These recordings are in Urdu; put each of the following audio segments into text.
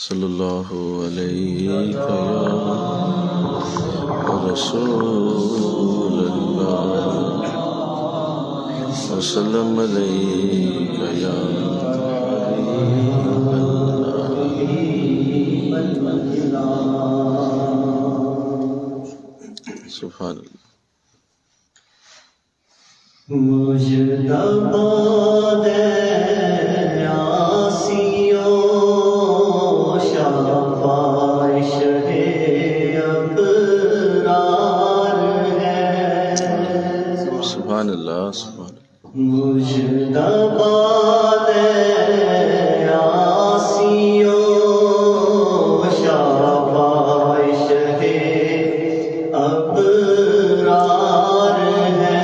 صلی اللہ علیہ رسول اللہ وسلم علیک یا سبحان اللہ. مجتبی عاصیوں شفاع شہ ابرار ہے. سبحان اللہ سبحان اللہ. مجتبی عاصیوں شفاع شہ ابرار ہے.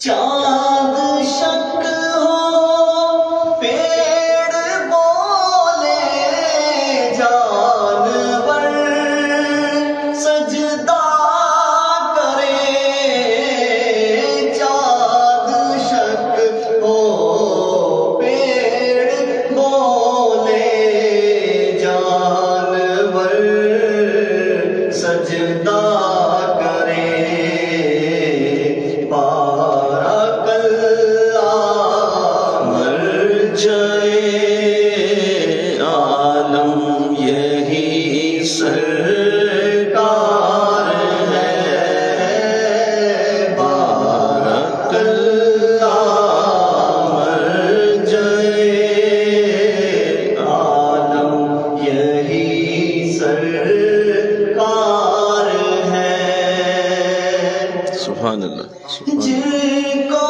چاند شک ہو پیڑ بولے جانور سجدہ کرے. چاند شک ہو پیڑ بولے جانور سجدہ کرے. عالم یہی سرکار ہے. بارک اللہ مرجع عالم یہی سرکار ہے. سبحان اللہ سبحان اللہ. جن کو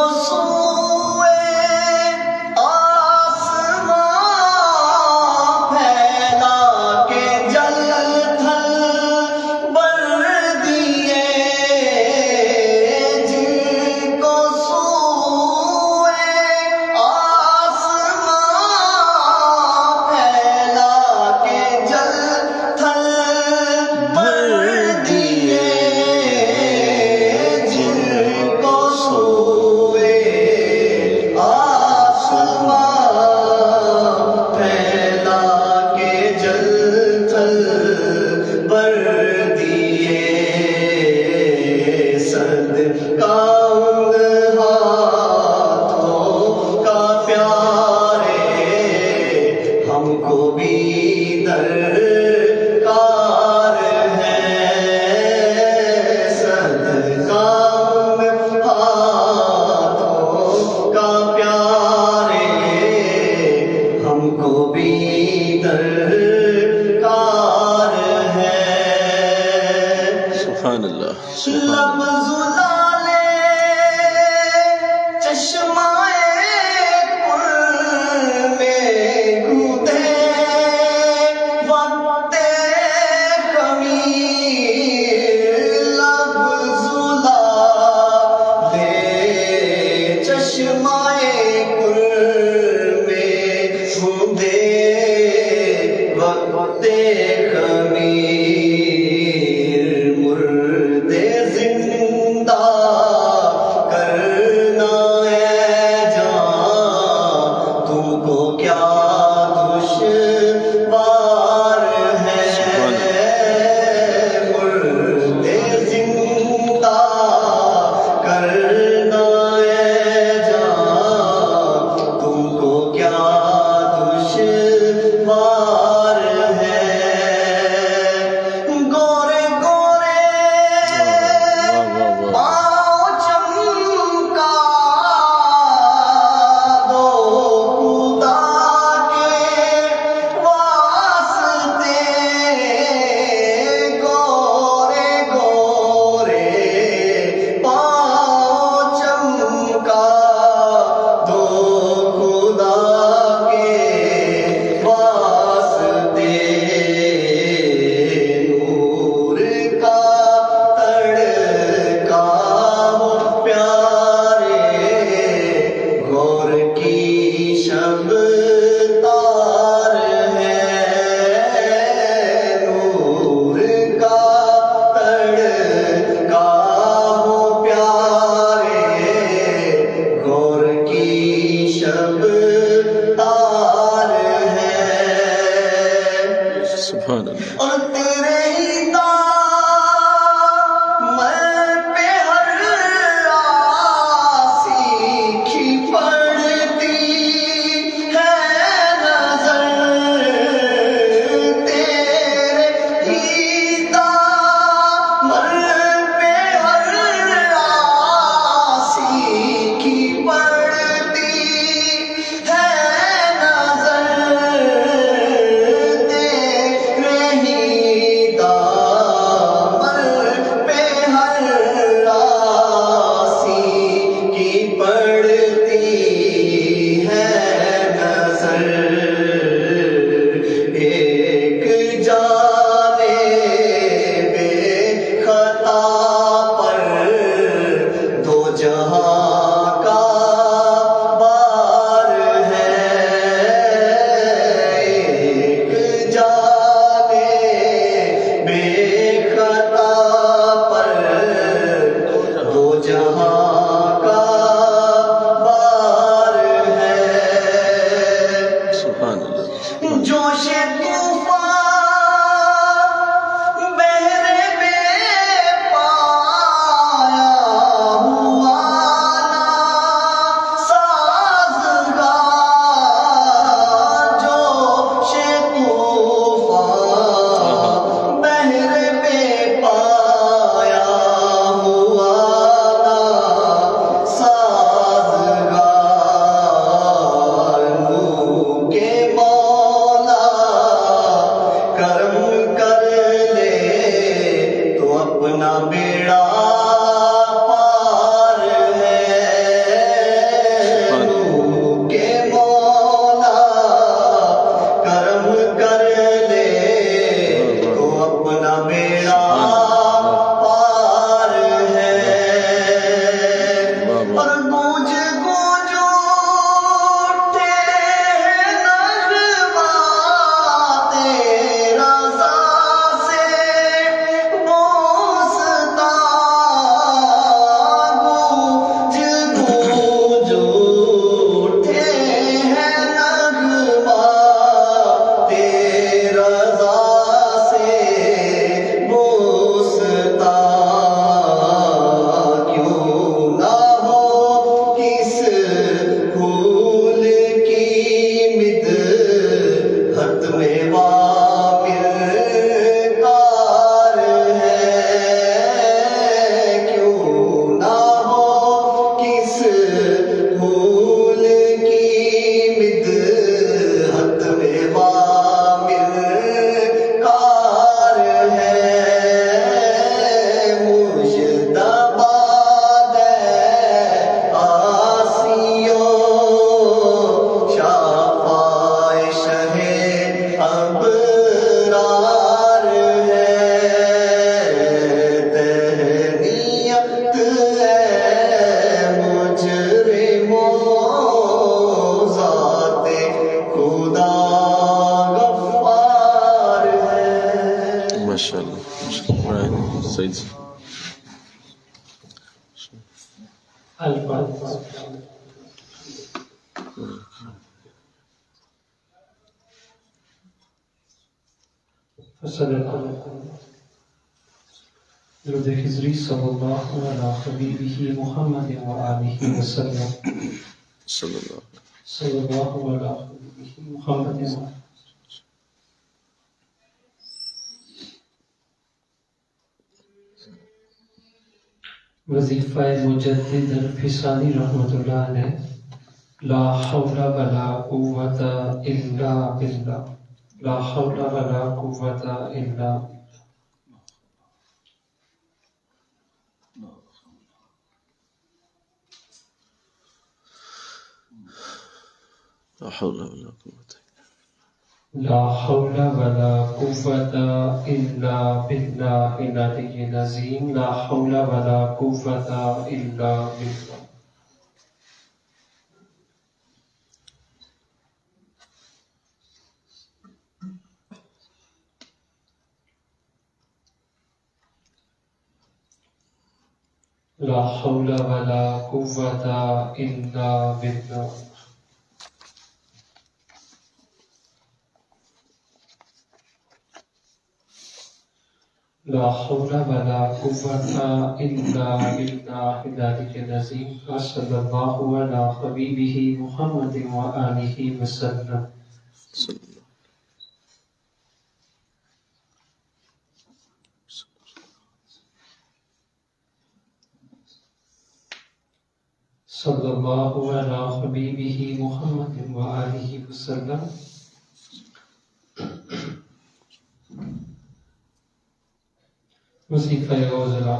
سبحان اللہ لفظ لالے چشمائے پر میں گھودے وقت خمیر. لفظ لالے چشمائے پر میں گھودے وقت خمیر. زندہ اپنا بیڑا پار ہے تو کہ مولا کرم کر لے تو اپنا بیڑا پار ہے اور گونج گونج اٹھے نغمہ تیرا سے بوستا گونج گونج اٹھے نغمہ تیرا سے بوستا کیوں نہ ہو کس پھول کی مدحت میں وامل کار ہے کیوں نہ ہو کس پھول کی مدحت میں وامل کار ہے مجتبی آسیوں شفاعِ شہ ابرار ہے تہنیت ہے مجرموں ذات خدا غفار ہے ماشاءاللہ سعید الفاتحہ صدق درود خضری صلی اللہ علی حبیبہ محمد وآلہ وسلم صلی اللہ صلی اللہ علی حبیبہ محمد وآلہ وظیفہ مجدد الفسانی رحمۃ اللہ علیہ لا حول ولا قوة الا باللہ لا حول ولا قوة الا لا حول ولا قوة لا حول ولا قوة إلا بالله العلي العظيم لا حول ولا قوة إلا بالله لا حول ولا قوة إلا بالله لا حول ولا قوة إلا بالله العلي العظيم صلى الله على حبيبه محمد وآله وسلم صلی اللہ صلى الله على حبيبه محمد وآله وسلم وظیفہ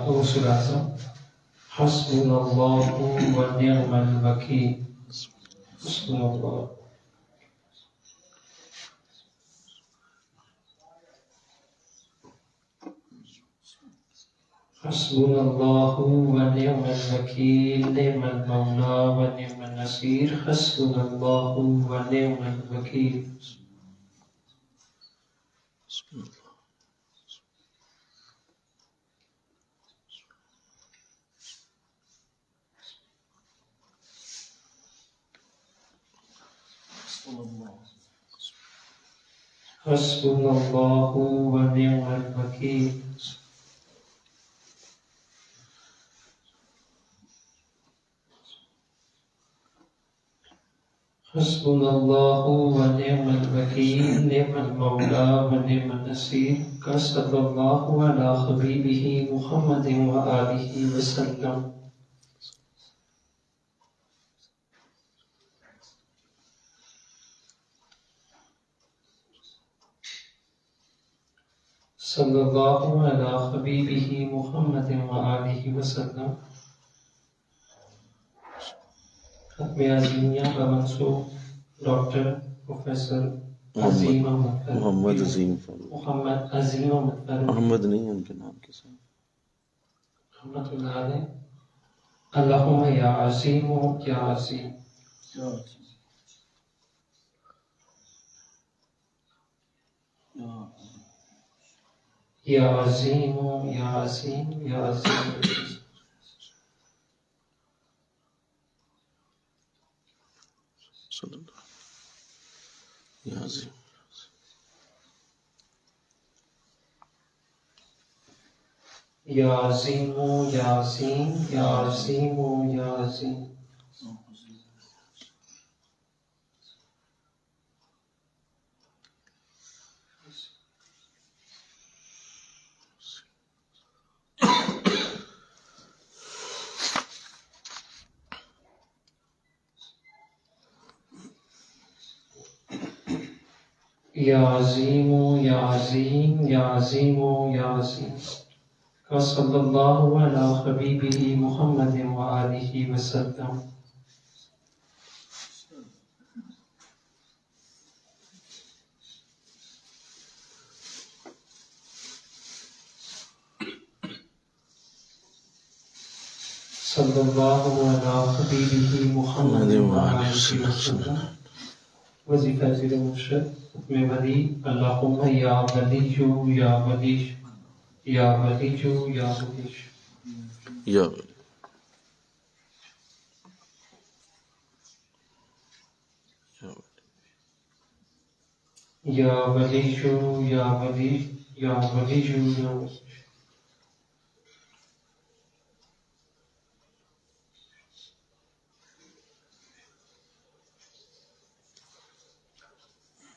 غوث العظم حسبنا اللہ ونعم الوکیل حسبنا اللہ حسبنا اللہ ونعم الوکیل نعم المولا ونعم النصیر حسبنا اللہ ونعم الوکیل حسبنا اللہ ونعم الوکیل حسبنا اللہ ونعم الوکیل نعم المولا ونعم النصیر صلی اللہ علی حبیبہ محمد وآلہ وسلم صلی اللہ علی حبیبہ محمد وآلہ وسلم. ختم عظیمیہ کا منسوب ڈاکٹر پروفیسر عظیم احمد فاروقی. محمد عظیم محمد عظیم احمد فاروقی محمد نہیں ہے ان کے نام کے ساتھ. رحمۃ اللہ علیہ. اللہم یا عظیم یا عظیم. یا عظیم یا عظیم یا عظیم. صلی اللہ یا عظیم. یا عظیم یا عظیم یا عظیم یا عظیم. یا عظیم یا عظیم یا عظیم یا عظیم. وصلی اللہ علی حبیبہ محمد وآلہ وسلم. صلی اللہ علی حبیبہ محمد وآلہ وسلم. وظیفہ زیر مرشد میں ولی. اللہم یا ولی یا ولی یا ولی یا ولی. یا یا ولی یا ولی یا ولی یا ولی.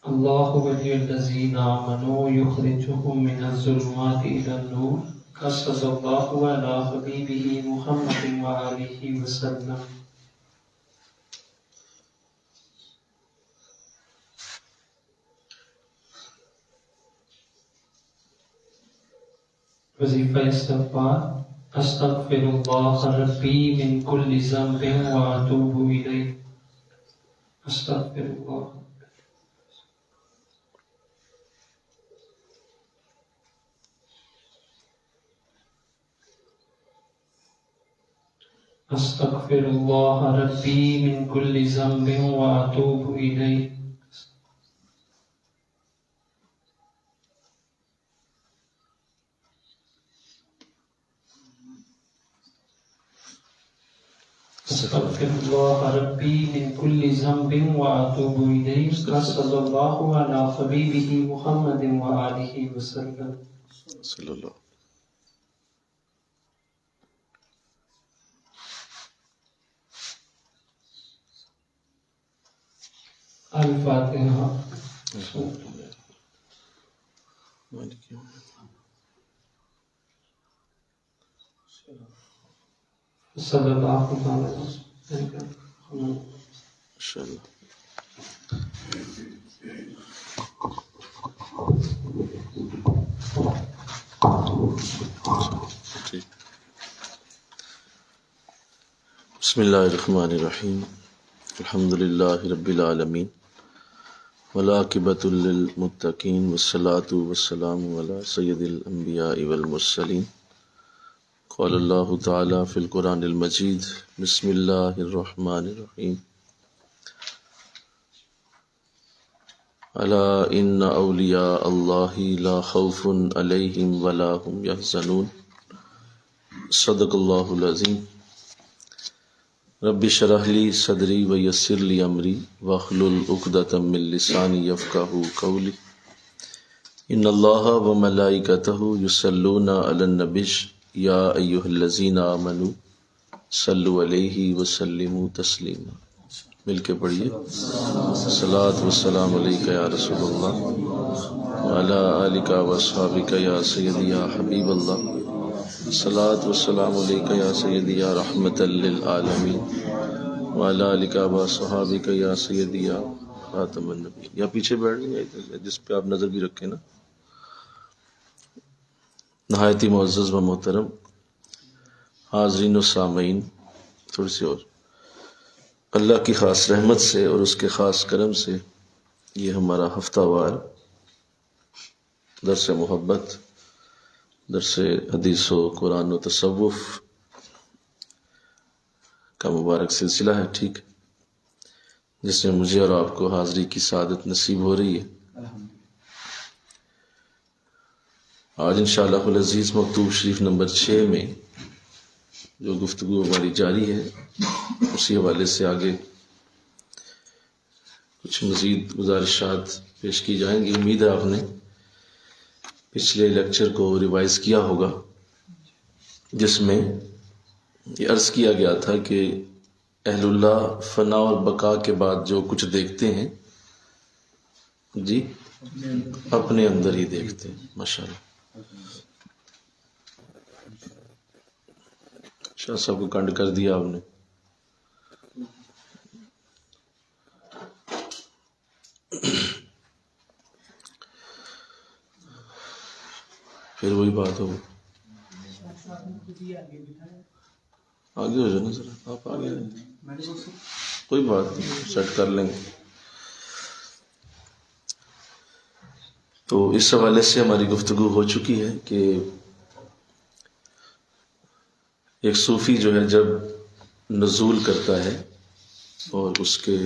اللہ ولی الذین آمنوا یخرجهم من الظلمات إلى النور. صلی اللہ علی حبیبہ محمد وآلہ وسلم. وظیفہ استغفار. استغفر اللہ ربی من کل ذنب واتوب الیہ. استغفر اللہ. استغفر اللہ ربی من کل ذنب واتوب الیہ. استغفر اللہ ربی من کل ذنب واتوب الیہ. صلی اللہ علی حبیبہ محمد وآلہ وسلم. صلی اللہ. الفاتحہ. صلی اللہ علیہ وسلم. انشاءاللہ. بسم اللہ الرحمن الرحیم. الحمد للہ رب العالمین والعاقبۃ للمتقین والصلاة والسلام علی سید الانبیاء والمرسلین. قال اللہ تعالی فی القرآن المجید. بسم اللہ الرحمن الرحیم. الا ان اولیاء اللہ لا خوف علیہم ولا هم یحزنون. صدق اللہ العظیم. رب اشرح لی صدری ویسر لی امری واحلل عقدۃ من لسانی یفقہوا قولی. ان اللہ وملائکتہ یصلون علی النبی یا ایھا الذین آمنوا صلوا علیہ وسلموا تسلیما. مل کے پڑھیے. الصلاۃ والسلام علیک یا رسول اللہ وعلی آلک واصحابک یا سیدی یا حبیب اللہ. الصلاۃ والسلام علیک یا سیدی یا رحمۃ للعالمین وعلی آلک واصحابک یا سیدی یا خاتم النبی. یا پیچھے بیٹھ گئے جس پہ آپ نظر بھی رکھیں نا. نہایت ہی معزز و محترم حاضرین و سامعین، تھوڑی سی اور اللہ کی خاص رحمت سے اور اس کے خاص کرم سے یہ ہمارا ہفتہ وار درس محبت، درس حدیث و قرآن و تصوف کا مبارک سلسلہ ہے، ٹھیک، جس میں مجھے اور آپ کو حاضری کی سعادت نصیب ہو رہی ہے۔ آج انشاءاللہ العزیز مکتوب شریف نمبر 6 میں جو گفتگو ہماری جاری ہے، اسی حوالے سے آگے کچھ مزید گزارشات پیش کی جائیں گی۔ امید ہے آپ نے پچھلے لیکچر کو ریوائز کیا ہوگا، جس میں یہ عرض کیا گیا تھا کہ اہل اللہ فنا اور بقا کے بعد جو کچھ دیکھتے ہیں جی اپنے اندر ہی دیکھتے ہیں۔ ماشاءاللہ شاہ صاحب کو کنڈ کر دیا آپ نے۔ پھر وہی بات ہو، آگے ہو جاؤ نا ذرا، آپ آگے کوئی بات نہیں، سیٹ کر لیں گے۔ تو اس حوالے سے ہماری گفتگو ہو چکی ہے کہ ایک صوفی جو ہے جب نزول کرتا ہے اور اس کے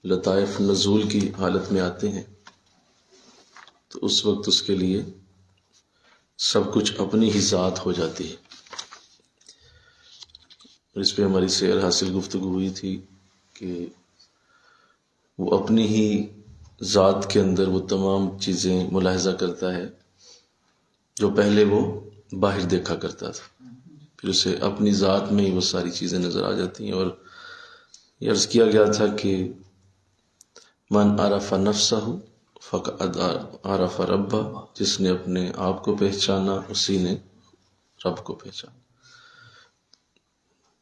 لطائف نزول کی حالت میں آتے ہیں تو اس وقت اس کے لیے سب کچھ اپنی ہی ذات ہو جاتی ہے۔ اور اس پہ ہماری سیر حاصل گفتگو ہوئی تھی کہ وہ اپنی ہی ذات کے اندر وہ تمام چیزیں ملاحظہ کرتا ہے جو پہلے وہ باہر دیکھا کرتا تھا، پھر اسے اپنی ذات میں ہی وہ ساری چیزیں نظر آ جاتی ہیں۔ اور یہ عرض کیا گیا تھا کہ من عرف نفسہ فقد عرف ربہ، جس نے اپنے آپ کو پہچانا اسی نے رب کو پہچانا۔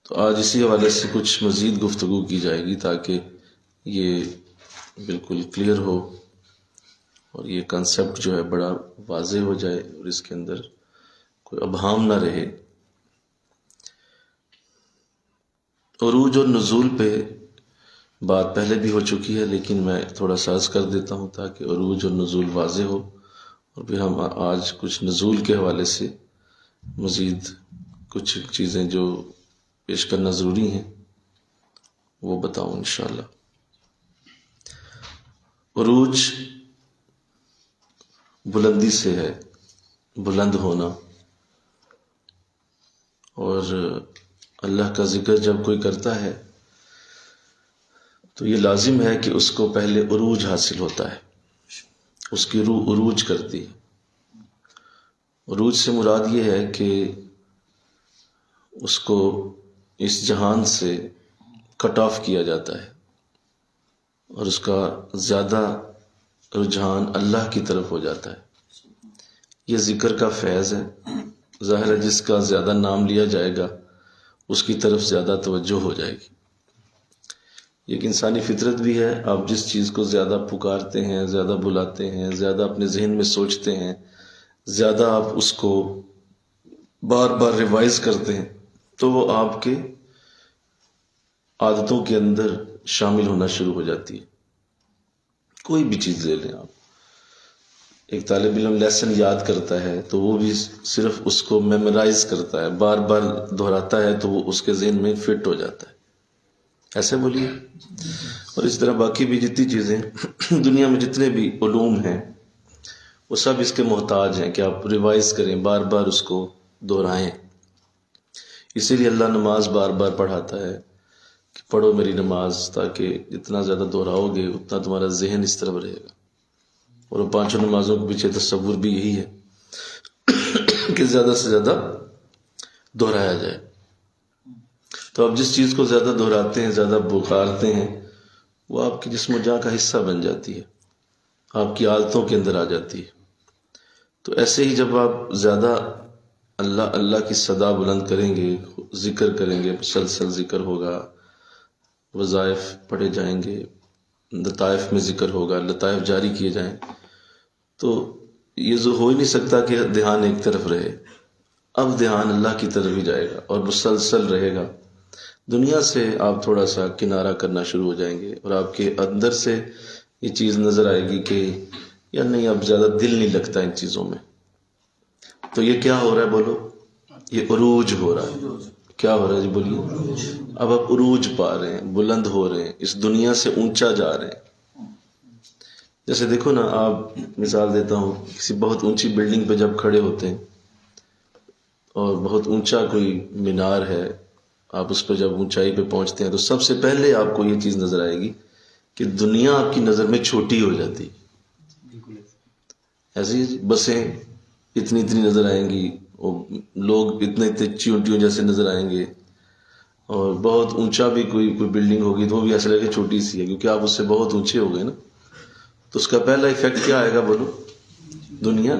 تو آج اسی حوالے سے کچھ مزید گفتگو کی جائے گی تاکہ یہ بالکل کلیئر ہو اور یہ کنسیپٹ جو ہے بڑا واضح ہو جائے اور اس کے اندر کوئی ابہام نہ رہے۔ عروج اور نزول پہ بات پہلے بھی ہو چکی ہے، لیکن میں تھوڑا سا عرض کر دیتا ہوں تاکہ عروج اور نزول واضح ہو، اور پھر ہم آج کچھ نزول کے حوالے سے مزید کچھ چیزیں جو پیش کرنا ضروری ہیں وہ بتاؤں انشاءاللہ۔ عروج بلندی سے ہے، بلند ہونا، اور اللہ کا ذکر جب کوئی کرتا ہے تو یہ لازم ہے کہ اس کو پہلے عروج حاصل ہوتا ہے، اس کی روح عروج کرتی ہے۔ عروج سے مراد یہ ہے کہ اس کو اس جہان سے کٹ آف کیا جاتا ہے اور اس کا زیادہ رجحان اللہ کی طرف ہو جاتا ہے۔ یہ ذکر کا فیض ہے، ظاہر ہے جس کا زیادہ نام لیا جائے گا اس کی طرف زیادہ توجہ ہو جائے گی۔ ایک انسانی فطرت بھی ہے، آپ جس چیز کو زیادہ پکارتے ہیں، زیادہ بلاتے ہیں، زیادہ اپنے ذہن میں سوچتے ہیں، زیادہ آپ اس کو بار بار ریوائز کرتے ہیں تو وہ آپ کے عادتوں کے اندر شامل ہونا شروع ہو جاتی ہے۔ کوئی بھی چیز لے لیں آپ، ایک طالب علم لیسن یاد کرتا ہے تو وہ بھی صرف اس کو میمورائز کرتا ہے، بار بار دہراتا ہے تو وہ اس کے ذہن میں فٹ ہو جاتا ہے، ایسے بولیے۔ اور اس طرح باقی بھی جتنی چیزیں دنیا میں جتنے بھی علوم ہیں وہ سب اس کے محتاج ہیں کہ آپ ریوائز کریں، بار بار اس کو دہرائیں۔ اسی لیے اللہ نماز بار بار پڑھاتا ہے کہ پڑھو میری نماز، تاکہ جتنا زیادہ دہراؤ گے اتنا تمہارا ذہن اس طرف رہے گا۔ اور وہ پانچوں نمازوں کے پیچھے تصور بھی یہی ہے کہ زیادہ سے زیادہ دہرایا جائے۔ تو آپ جس چیز کو زیادہ دہراتے ہیں، زیادہ پکارتے ہیں، وہ آپ کی جسم و جاں کا حصہ بن جاتی ہے، آپ کی عادتوں کے اندر آ جاتی ہے۔ تو ایسے ہی جب آپ زیادہ اللہ اللہ کی صدا بلند کریں گے، ذکر کریں گے، مسلسل ذکر ہوگا، وظائف پڑھے جائیں گے، لطائف میں ذکر ہوگا، لطائف جاری کیے جائیں، تو یہ ہو ہی نہیں سکتا کہ دھیان ایک طرف رہے. اب دھیان اللہ کی طرف ہی جائے گا اور مسلسل رہے گا. دنیا سے آپ تھوڑا سا کنارہ کرنا شروع ہو جائیں گے اور آپ کے اندر سے یہ چیز نظر آئے گی کہ یا نہیں اب زیادہ دل نہیں لگتا ان چیزوں میں. تو یہ کیا ہو رہا ہے بولو؟ یہ عروج ہو رہا ہے. کیا ہو رہا ہے جی بولیے؟ اب آپ عروج پا رہے ہیں، بلند ہو رہے ہیں، اس دنیا سے اونچا جا رہے ہیں. جیسے دیکھو نا، آپ مثال دیتا ہوں، کسی بہت اونچی بلڈنگ پہ جب کھڑے ہوتے ہیں اور بہت اونچا کوئی مینار ہے، آپ اس پہ جب اونچائی پہ پہنچتے ہیں تو سب سے پہلے آپ کو یہ چیز نظر آئے گی کہ دنیا آپ کی نظر میں چھوٹی ہو جاتی. ایسے ہی بسیں اتنی اتنی نظر آئیں گی، اور لوگ اتنے اتنے چیونٹیوں جیسے نظر آئیں گے، اور بہت اونچا بھی کوئی بلڈنگ ہوگی تو وہ بھی ایسا لگے چھوٹی سی ہے، کیونکہ آپ اس سے بہت اونچے ہو گئے نا. تو اس کا پہلا ایفیکٹ کیا آئے گا بولو؟ دنیا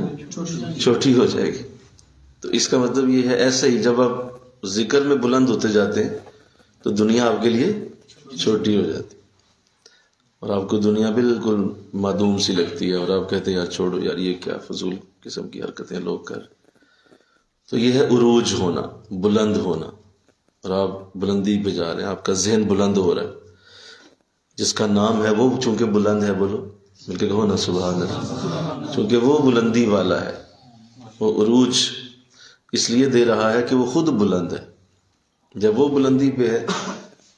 چھوٹی ہو جائے گی. تو اس کا مطلب یہ ہے، ایسے ہی جب آپ ذکر میں بلند ہوتے جاتے ہیں تو دنیا آپ کے لیے چھوٹی ہو جاتی اور آپ کو دنیا بالکل معدوم سی لگتی ہے، اور آپ کہتے ہیں یار چھوڑو یار، یہ کیا فضول قسم کی حرکتیں لوگ کر. تو یہ ہے عروج ہونا، بلند ہونا، اور آپ بلندی پہ جا رہے ہیں، آپ کا ذہن بلند ہو رہا ہے. جس کا نام ہے وہ چونکہ بلند ہے، بولو مل کے کہو نا سبحان اللہ. چونکہ وہ بلندی والا ہے، وہ عروج اس لیے دے رہا ہے کہ وہ خود بلند ہے. جب وہ بلندی پہ ہے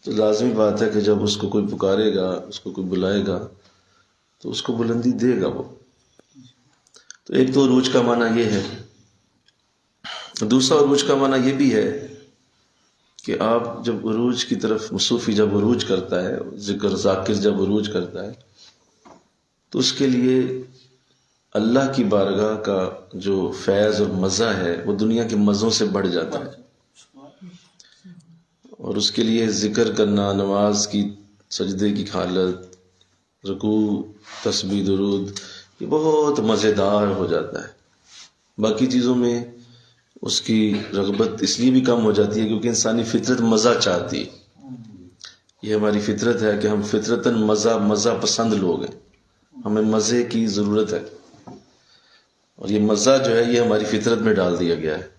تو لازمی بات ہے کہ جب اس کو کوئی پکارے گا، اس کو کوئی بلائے گا تو اس کو بلندی دے گا وہ. تو ایک تو عروج کا معنی یہ ہے. دوسرا عروج کا معنی یہ بھی ہے کہ آپ جب عروج کی طرف، صوفی جب عروج کرتا ہے، ذاکر جب عروج کرتا ہے تو اس کے لیے اللہ کی بارگاہ کا جو فیض اور مزہ ہے وہ دنیا کے مزوں سے بڑھ جاتا ہے. اور اس کے لیے ذکر کرنا، نماز کی سجدے کی حالت، رکوع، تسبیح، درود، یہ بہت مزیدار ہو جاتا ہے. باقی چیزوں میں اس کی رغبت اس لیے بھی کم ہو جاتی ہے کیونکہ انسانی فطرت مزہ چاہتی ہے. یہ ہماری فطرت ہے کہ ہم فطرتاً مزہ پسند لوگ ہیں، ہمیں مزے کی ضرورت ہے، اور یہ مزہ جو ہے یہ ہماری فطرت میں ڈال دیا گیا ہے.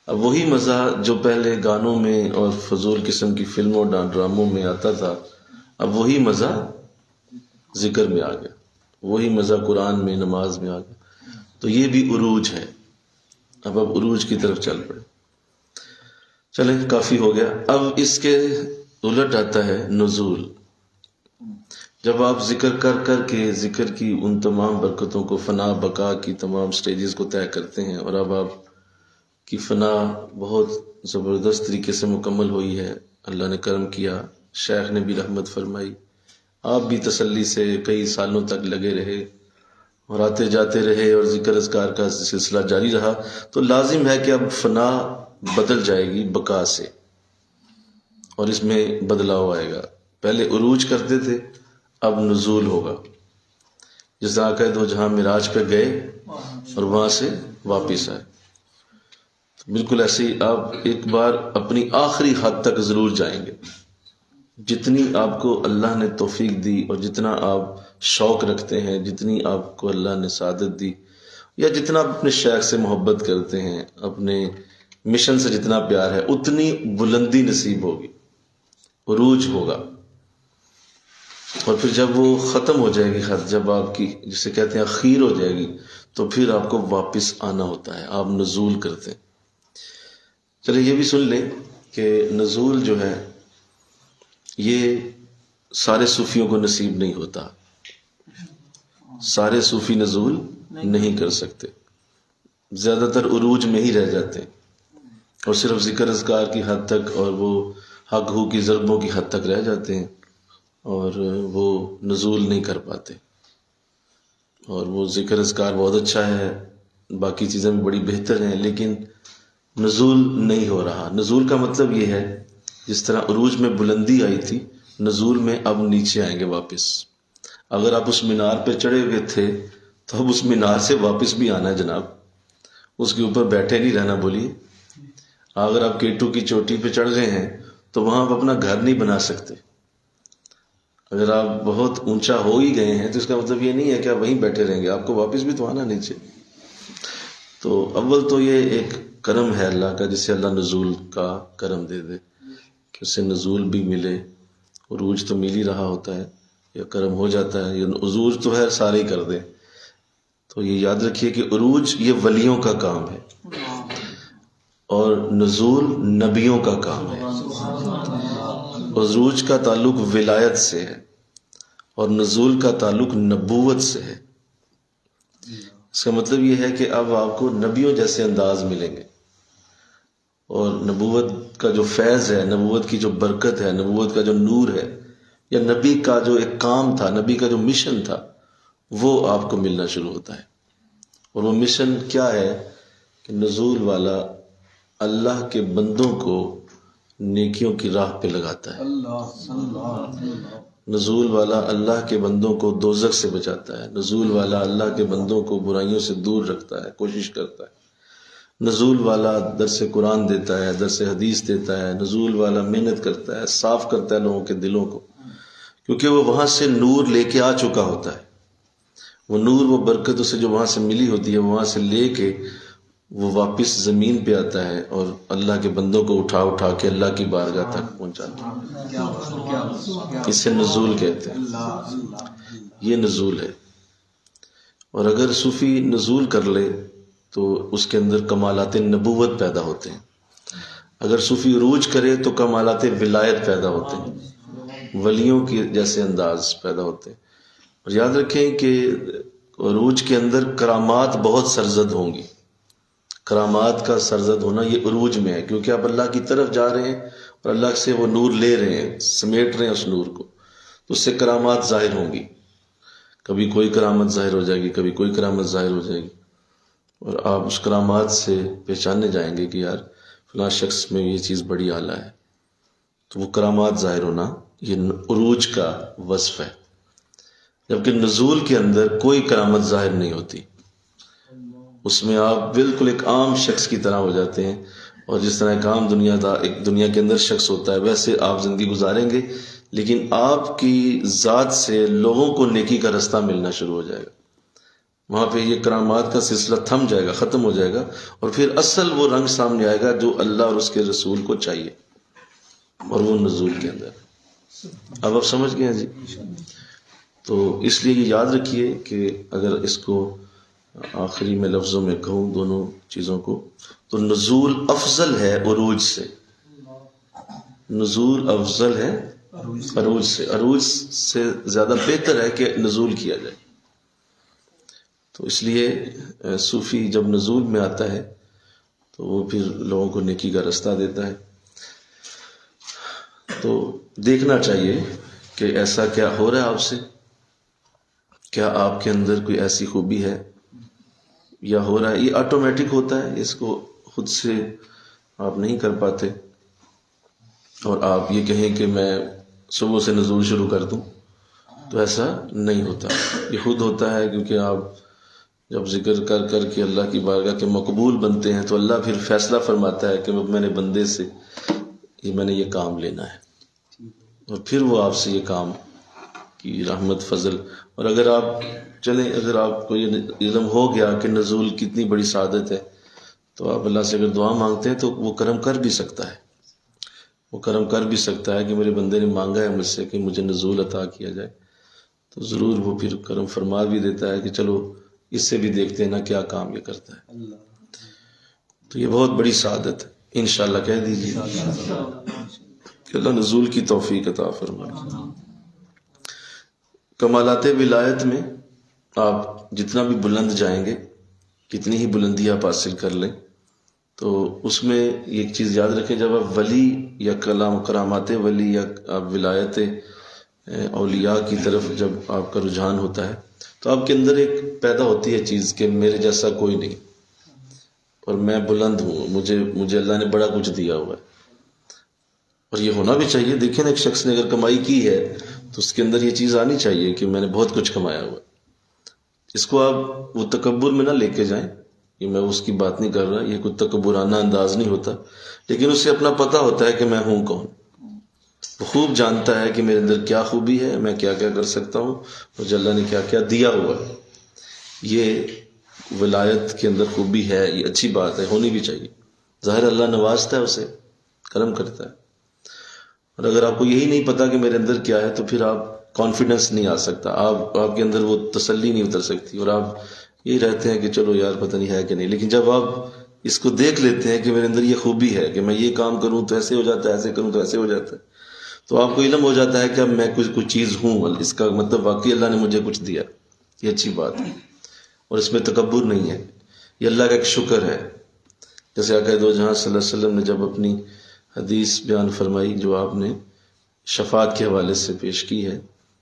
اب وہی مزہ جو پہلے گانوں میں اور فضول قسم کی فلموں ڈراموں میں آتا تھا، اب وہی مزہ ذکر میں آ گیا، وہی مزہ قرآن میں، نماز میں آ گیا. تو یہ بھی عروج ہے. اب عروج کی طرف چل پڑے. چلیں کافی ہو گیا. اب اس کے الٹ آتا ہے نزول. جب آپ ذکر کر کے ذکر کی ان تمام برکتوں کو، فنا بقا کی تمام سٹیجز کو طے کرتے ہیں، اور اب آپ کی فنا بہت زبردست طریقے سے مکمل ہوئی ہے، اللہ نے کرم کیا، شیخ نے بھی رحمت فرمائی، آپ بھی تسلی سے کئی سالوں تک لگے رہے اور آتے جاتے رہے اور ذکر اذکار کا سلسلہ جاری رہا، تو لازم ہے کہ اب فنا بدل جائے گی بقا سے، اور اس میں بدلاؤ آئے گا. پہلے عروج کرتے تھے، اب نزول ہوگا. جس طرح کہہ دو جہاں معراج پہ گئے اور وہاں سے واپس آئے، بالکل ایسے ہی آپ ایک بار اپنی آخری حد تک ضرور جائیں گے. جتنی آپ کو اللہ نے توفیق دی اور جتنا آپ شوق رکھتے ہیں، جتنی آپ کو اللہ نے سعادت دی، یا جتنا آپ اپنے شیخ سے محبت کرتے ہیں، اپنے مشن سے جتنا پیار ہے، اتنی بلندی نصیب ہوگی، عروج ہوگا. اور پھر جب وہ ختم ہو جائے گی حد، جب آپ کی جسے کہتے ہیں اخیر ہو جائے گی، تو پھر آپ کو واپس آنا ہوتا ہے، آپ نزول کرتے ہیں. چلے یہ بھی سن لیں کہ نزول جو ہے یہ سارے صوفیوں کو نصیب نہیں ہوتا. سارے صوفی نزول نہیں کر سکتے، زیادہ تر عروج میں ہی رہ جاتے ہیں اور صرف ذکر اذکار کی حد تک اور وہ حق ہو کی ضربوں کی حد تک رہ جاتے ہیں، اور وہ نزول نہیں کر پاتے. اور وہ ذکر اذکار بہت اچھا ہے، باقی چیزیں بھی بڑی بہتر ہیں، لیکن نزول نہیں ہو رہا. نزول کا مطلب یہ ہے جس طرح عروج میں بلندی آئی تھی، نزول میں اب نیچے آئیں گے واپس. اگر آپ اس مینار پہ چڑھے ہوئے تھے تو اب اس مینار سے واپس بھی آنا ہے جناب، اس کے اوپر بیٹھے نہیں رہنا. بولیے، اگر آپ K2 کی چوٹی پہ چڑھ گئے ہیں تو وہاں آپ اپنا گھر نہیں بنا سکتے. اگر آپ بہت اونچا ہو ہی گئے ہیں تو اس کا مطلب یہ نہیں ہے کہ آپ وہیں بیٹھے رہیں گے، آپ کو واپس بھی تو آنا نیچے۔ تو اول تو یہ ایک کرم ہے اللہ کا، جسے اللہ نزول کا کرم دے دے کہ اسے نزول بھی ملے، عروج تو مل ہی رہا ہوتا ہے یا کرم ہو جاتا ہے، یا عروج تو ہے سارے ہی کر دیں۔ تو یہ یاد رکھیے کہ عروج یہ ولیوں کا کام ہے اور نزول نبیوں کا کام ہے۔ عروج کا تعلق ولایت سے ہے اور نزول کا تعلق نبوت سے ہے۔ اس کا مطلب یہ ہے کہ اب آپ کو نبیوں جیسے انداز ملیں گے، اور نبوت کا جو فیض ہے، نبوت کی جو برکت ہے، نبوت کا جو نور ہے، یا نبی کا جو ایک کام تھا، نبی کا جو مشن تھا، وہ آپ کو ملنا شروع ہوتا ہے۔ اور وہ مشن کیا ہے کہ نزول والا اللہ کے بندوں کو نیکیوں کی راہ پہ لگاتا ہے۔ نزول والا اللہ کے بندوں کو دوزخ سے بچاتا ہے۔ نزول والا اللہ کے بندوں کو برائیوں سے دور رکھتا ہے، کوشش کرتا ہے۔ نزول والا درس قرآن دیتا ہے، درس حدیث دیتا ہے۔ نزول والا محنت کرتا ہے، صاف کرتا ہے لوگوں کے دلوں کو، کیونکہ وہ وہاں سے نور لے کے آ چکا ہوتا ہے۔ وہ نور، وہ برکت اسے جو وہاں سے ملی ہوتی ہے، وہاں سے لے کے وہ واپس زمین پہ آتا ہے اور اللہ کے بندوں کو اٹھا اٹھا کے اللہ کی بارگاہ تک پہنچاتا ہے۔ اسے نزول کہتے ہیں، یہ نزول ہے۔ اور اگر صوفی نزول کر لے تو اس کے اندر کمالات نبوت پیدا ہوتے ہیں۔ اگر صوفی عروج کرے تو کمالات ولایت پیدا ہوتے ہیں، ولیوں کے جیسے انداز پیدا ہوتے ہیں۔ اور یاد رکھیں کہ عروج کے اندر کرامات بہت سرزد ہوں گی۔ کرامات کا سرزد ہونا یہ عروج میں ہے، کیونکہ آپ اللہ کی طرف جا رہے ہیں اور اللہ سے وہ نور لے رہے ہیں، سمیٹ رہے ہیں اس نور کو، تو اس سے کرامات ظاہر ہوں گی۔ کبھی کوئی کرامت ظاہر ہو جائے گی، کبھی کوئی کرامت ظاہر ہو جائے گی، اور آپ اس کرامات سے پہچاننے جائیں گے کہ یار فلاں شخص میں یہ چیز بڑی اعلیٰ ہے۔ تو وہ کرامات ظاہر ہونا یہ عروج کا وصف ہے۔ جبکہ نزول کے اندر کوئی کرامت ظاہر نہیں ہوتی، اس میں آپ بالکل ایک عام شخص کی طرح ہو جاتے ہیں، اور جس طرح ایک عام دنیا کے اندر شخص ہوتا ہے ویسے آپ زندگی گزاریں گے، لیکن آپ کی ذات سے لوگوں کو نیکی کا رستہ ملنا شروع ہو جائے گا۔ وہاں پہ یہ کرامات کا سلسلہ تھم جائے گا، ختم ہو جائے گا، اور پھر اصل وہ رنگ سامنے آئے گا جو اللہ اور اس کے رسول کو چاہیے، اور وہ نزول کے اندر۔ اب آپ سمجھ گئے ہیں جی؟ تو اس لیے یہ یاد رکھیے کہ اگر اس کو آخری میں لفظوں میں کہوں دونوں چیزوں کو، تو نزول افضل ہے عروج سے، نزول افضل ہے عروج سے، عروج سے زیادہ بہتر ہے کہ نزول کیا جائے۔ تو اس لیے صوفی جب نزول میں آتا ہے تو وہ پھر لوگوں کو نیکی کا رستہ دیتا ہے۔ تو دیکھنا چاہیے کہ ایسا کیا ہو رہا ہے آپ سے، کیا آپ کے اندر کوئی ایسی خوبی ہے یا ہو رہا ہے۔ یہ آٹومیٹک ہوتا ہے، اس کو خود سے آپ نہیں کر پاتے، اور آپ یہ کہیں کہ میں صبح سے نزول شروع کر دوں تو ایسا نہیں ہوتا۔ یہ خود ہوتا ہے، کیونکہ آپ جب ذکر کر کر کے اللہ کی بارگاہ کے مقبول بنتے ہیں تو اللہ پھر فیصلہ فرماتا ہے کہ میں نے بندے سے میں نے یہ کام لینا ہے، اور پھر وہ آپ سے یہ کام کی رحمت فضل۔ اور اگر آپ چلیں، اگر آپ کو یہ علم ہو گیا کہ نزول کتنی بڑی سعادت ہے، تو آپ اللہ سے اگر دعا مانگتے ہیں تو وہ کرم کر بھی سکتا ہے، وہ کرم کر بھی سکتا ہے کہ میرے بندے نے مانگا ہے مجھ سے کہ مجھے نزول عطا کیا جائے، تو ضرور وہ پھر کرم فرما بھی دیتا ہے کہ چلو اس سے بھی دیکھتے ہیں نا کیا کام یہ کرتا ہے۔ تو یہ بہت بڑی سعادت ہے، انشاءاللہ کہہ دیجیے کہ اللہ نزول کی توفیق عطا فرمائے۔ کمالات ولایت میں آپ جتنا بھی بلند جائیں گے، کتنی ہی بلندی آپ حاصل کر لیں، تو اس میں ایک چیز یاد رکھیں، جب آپ ولی یا کرامات ولی یا آپ ولایت اولیاء کی طرف جب آپ کا رجحان ہوتا ہے تو آپ کے اندر ایک پیدا ہوتی ہے چیز کہ میرے جیسا کوئی نہیں، اور میں بلند ہوں، مجھے اللہ نے بڑا کچھ دیا ہوا ہے، اور یہ ہونا بھی چاہیے۔ دیکھیں نا، ایک شخص نے اگر کمائی کی ہے تو اس کے اندر یہ چیز آنی چاہیے کہ میں نے بہت کچھ کمایا ہوا ہے۔ اس کو آپ وہ تکبر میں نہ لے کے جائیں، یہ میں اس کی بات نہیں کر رہا، یہ کوئی تکبرانہ انداز نہیں ہوتا، لیکن اسے اپنا پتہ ہوتا ہے کہ میں ہوں کون، وہ خوب جانتا ہے کہ میرے اندر کیا خوبی ہے، میں کیا کیا کر سکتا ہوں، اور جو اللہ نے کیا کیا دیا ہوا ہے۔ یہ ولایت کے اندر خوبی ہے، یہ اچھی بات ہے، ہونی بھی چاہیے۔ ظاہر اللہ نوازتا ہے اسے، کرم کرتا ہے۔ اور اگر آپ کو یہی نہیں پتا کہ میرے اندر کیا ہے تو پھر آپ کانفیڈنس نہیں آ سکتا، آپ کے اندر وہ تسلی نہیں اتر سکتی، اور آپ یہ رہتے ہیں کہ چلو یار پتہ نہیں ہے کہ نہیں۔ لیکن جب آپ اس کو دیکھ لیتے ہیں کہ میرے اندر یہ خوبی ہے کہ میں یہ کام کروں تو ایسے ہو جاتا ہے، ایسے کروں تو ایسے ہو جاتا ہے، تو آپ کو علم ہو جاتا ہے کہ اب میں کچھ چیز ہوں، اس کا مطلب واقعی اللہ نے مجھے کچھ دیا۔ یہ اچھی بات ہے، اور اس میں تکبر نہیں ہے، یہ اللہ کا ایک شکر ہے۔ جیسے آقا دو جہاں صلی اللہ علیہ وسلم نے جب اپنی حدیث بیان فرمائی جو آپ نے شفاعت کے حوالے سے پیش کی ہے،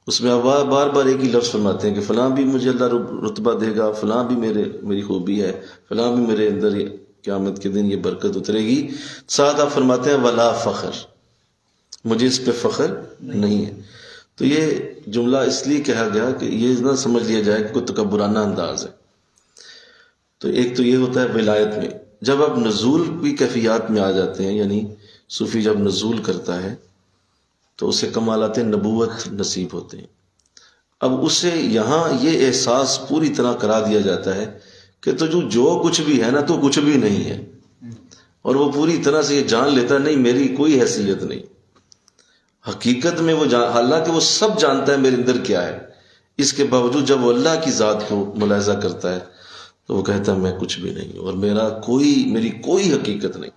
اس میں آپ بار بار ایک ہی لفظ فرماتے ہیں کہ فلاں بھی مجھے اللہ رتبہ دے گا، فلاں بھی میری خوبی ہے، فلاں بھی میرے اندر قیامت کے دن یہ برکت اترے گی۔ ساتھ آپ فرماتے ہیں ولا فخر، مجھے اس پہ فخر نہیں ہے۔ تو یہ جملہ اس لیے کہا گیا کہ یہ نہ سمجھ لیا جائے کہ کوئی تکبرانہ انداز ہے۔ تو ایک تو یہ ہوتا ہے ولایت میں، جب آپ نزول کی کیفیات میں آ جاتے ہیں، یعنی صوفی جب نزول کرتا ہے تو اسے کمالات نبوت نصیب ہوتے ہیں۔ اب اسے یہاں یہ احساس پوری طرح کرا دیا جاتا ہے کہ تو جو کچھ بھی ہے نا تو کچھ بھی نہیں ہے، اور وہ پوری طرح سے یہ جان لیتا ہے نہیں میری کوئی حیثیت نہیں۔ حقیقت میں وہ حالانکہ وہ سب جانتا ہے میرے اندر کیا ہے، اس کے باوجود جب وہ اللہ کی ذات کو ملاحظہ کرتا ہے تو وہ کہتا ہے میں کچھ بھی نہیں، اور میری کوئی حقیقت نہیں،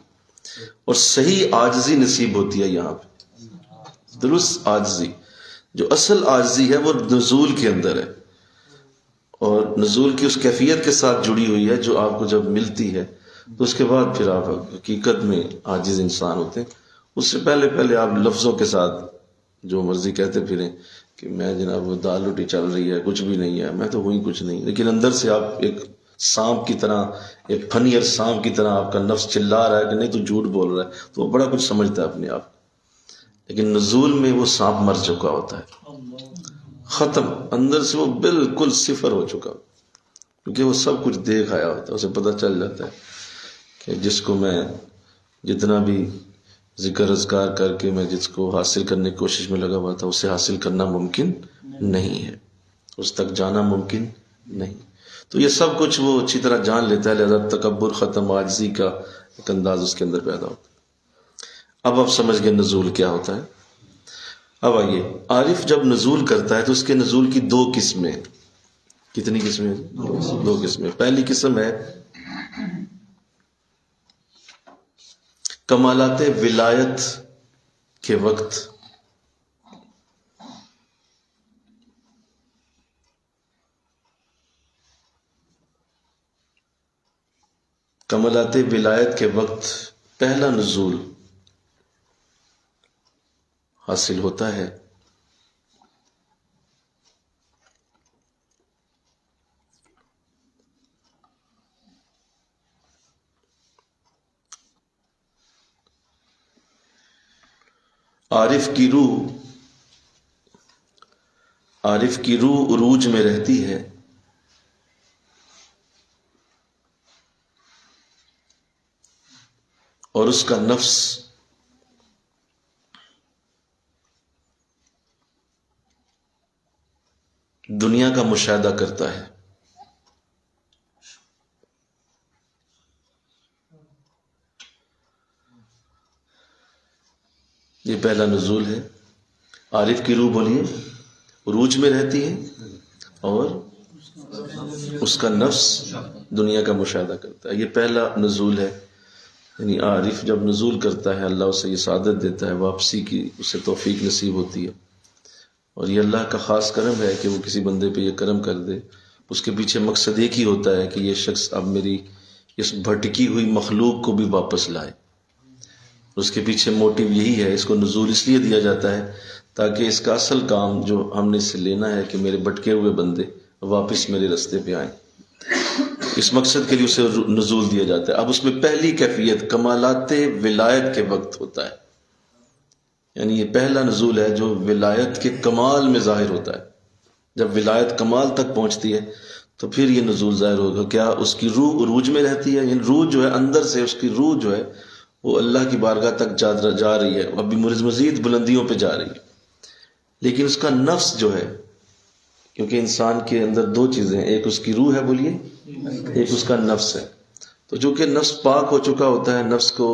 اور صحیح عاجزی نصیب ہوتی ہے یہاں پہ، درست عاجزی۔ جو اصل عاجزی ہے وہ نزول کے اندر ہے، اور نزول کی اس کیفیت کے ساتھ جڑی ہوئی ہے جو آپ کو جب ملتی ہے تو اس کے بعد پھر آپ حقیقت میں عاجز انسان ہوتے ہیں۔ اس سے پہلے آپ لفظوں کے ساتھ جو مرضی کہتے پھریں کہ میں جناب وہ دال روٹی چل رہی ہے، کچھ بھی نہیں ہے، میں تو ہوئی کچھ نہیں، لیکن اندر سے آپ ایک سانپ کی طرح، ایک فنیر سانپ کی طرح آپ کا نفس چلا رہا ہے کہ نہیں تو جھوٹ بول رہا ہے، تو وہ بڑا کچھ سمجھتا ہے اپنے آپ، لیکن نزول میں وہ سانپ مر چکا ہوتا ہے، ختم، اندر سے وہ بالکل صفر ہو چکا، کیونکہ وہ سب کچھ دیکھ آیا ہوتا ہے، اسے پتہ چل جاتا ہے کہ جس کو میں جتنا بھی ذکر اذکار کر کے میں جس کو حاصل کرنے کی کوشش میں لگا ہوا تھا اسے حاصل کرنا ممکن نہیں ہے، اس تک جانا ممکن نہیں۔ تو یہ سب کچھ وہ اچھی طرح جان لیتا ہے، لہذا تکبر ختم، عاجزی کا ایک انداز اس کے اندر پیدا ہوتا ہے۔ اب آپ سمجھ گئے نزول کیا ہوتا ہے۔ اب آئیے، عارف جب نزول کرتا ہے تو اس کے نزول کی دو قسمیں، کتنی قسمیں؟ دو قسمیں۔ پہلی قسم ہے کمالات ولایت کے وقت، کمالات ولایت کے وقت پہلا نزول حاصل ہوتا ہے عارف کی روح عروج میں رہتی ہے، اور اس کا نفس دنیا کا مشاہدہ کرتا ہے۔ یہ پہلا نزول ہے۔ عارف کی روح بولیے عروج میں رہتی ہے اور اس کا نفس دنیا کا مشاہدہ کرتا ہے، یہ پہلا نزول ہے۔ یعنی عارف جب نزول کرتا ہے اللہ اسے یہ سعادت دیتا ہے، واپسی کی اسے توفیق نصیب ہوتی ہے، اور یہ اللہ کا خاص کرم ہے کہ وہ کسی بندے پہ یہ کرم کر دے۔ اس کے پیچھے مقصد ایک ہی ہوتا ہے کہ یہ شخص اب میری اس بھٹکی ہوئی مخلوق کو بھی واپس لائے۔ اس کے پیچھے موٹیو یہی ہے، اس کو نزول اس لیے دیا جاتا ہے تاکہ اس کا اصل کام جو ہم نے اس سے لینا ہے کہ میرے بھٹکے ہوئے بندے واپس میرے رستے پہ آئیں، اس مقصد کے لیے اسے نزول دیا جاتا ہے۔ اب اس میں پہلی کیفیت کمالات ولایت کے وقت ہوتا ہے، یعنی یہ پہلا نزول ہے جو ولایت کے کمال میں ظاہر ہوتا ہے۔ جب ولایت کمال تک پہنچتی ہے تو پھر یہ نزول ظاہر ہوگا۔ کیا اس کی روح عروج میں رہتی ہے، یعنی روح جو ہے اندر سے، اس کی روح جو ہے وہ اللہ کی بارگاہ تک جا رہی ہے، ابھی مزید بلندیوں پہ جا رہی ہے، لیکن اس کا نفس جو ہے، کیونکہ انسان کے اندر دو چیزیں ہیں، ایک اس کی روح ہے بولیے، ایک اس کا نفس ہے. تو جو کہ نفس پاک ہو چکا ہوتا ہے، نفس کو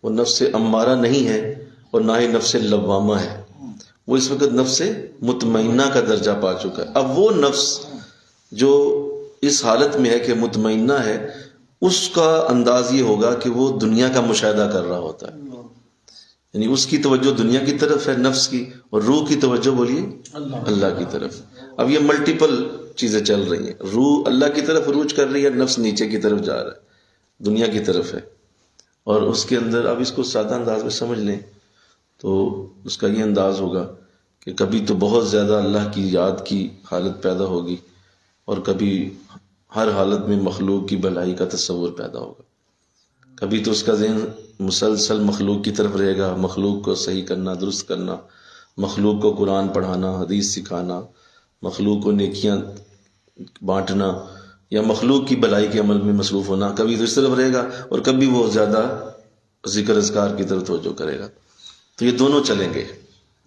وہ نفس امارہ نہیں ہے اور نہ ہی نفس لوامہ ہے، وہ اس وقت نفس مطمئنہ کا درجہ پا چکا ہے. اب وہ نفس جو اس حالت میں ہے کہ مطمئنہ ہے، اس کا انداز یہ ہوگا کہ وہ دنیا کا مشاہدہ کر رہا ہوتا ہے، یعنی اس کی توجہ دنیا کی طرف ہے نفس کی، اور روح کی توجہ بولیے اللہ کی طرف. اب یہ ملٹیپل چیزیں چل رہی ہیں، روح اللہ کی طرف عروج کر رہی ہے، نفس نیچے کی طرف جا رہا ہے، دنیا کی طرف ہے. اور اس کے اندر اب اس کو سادہ انداز میں سمجھ لیں تو اس کا یہ انداز ہوگا کہ کبھی تو بہت زیادہ اللہ کی یاد کی حالت پیدا ہوگی، اور کبھی ہر حالت میں مخلوق کی بھلائی کا تصور پیدا ہوگا. کبھی تو اس کا ذہن مسلسل مخلوق کی طرف رہے گا، مخلوق کو صحیح کرنا، درست کرنا، مخلوق کو قرآن پڑھانا، حدیث سکھانا، مخلوق کو نیکیاں بانٹنا، یا مخلوق کی بھلائی کے عمل میں مصروف ہونا. کبھی تو اس طرف رہے گا، اور کبھی وہ زیادہ ذکر اذکار کی طرف توجہ کرے گا. تو یہ دونوں چلیں گے.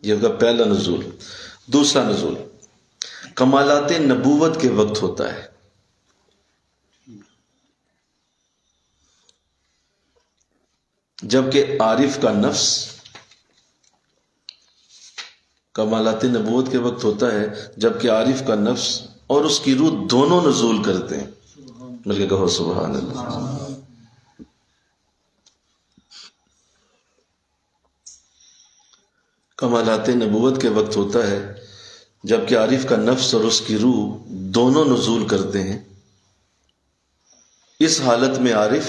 یہ ہوگا پہلا نزول. دوسرا نزول کمالات نبوت کے وقت ہوتا ہے. جبکہ عارف کا نفس کمالات نبوت کے وقت ہوتا ہے جبکہ عارف کا نفس اور اس کی روح دونوں نزول کرتے ہیں. مل کے کہو سبحان اللہ. کمالات نبوت کے وقت ہوتا ہے جبکہ عارف کا نفس اور اس کی روح دونوں نزول کرتے ہیں. اس حالت میں عارف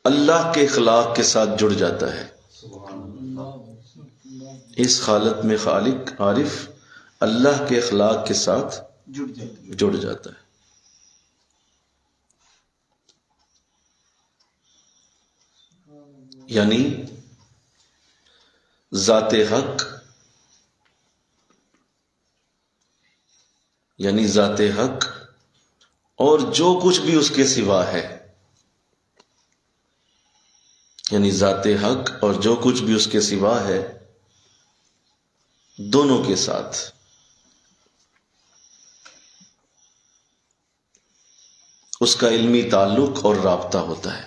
اللہ کے اخلاق کے ساتھ جڑ جاتا ہے. اس حالت میں خالق عارف اللہ کے اخلاق کے ساتھ جڑ جاتا ہے. یعنی ذات حق اور جو کچھ بھی اس کے سوا ہے، یعنی ذات حق اور جو کچھ بھی اس کے سوا ہے، دونوں کے ساتھ اس کا علمی تعلق اور رابطہ ہوتا ہے.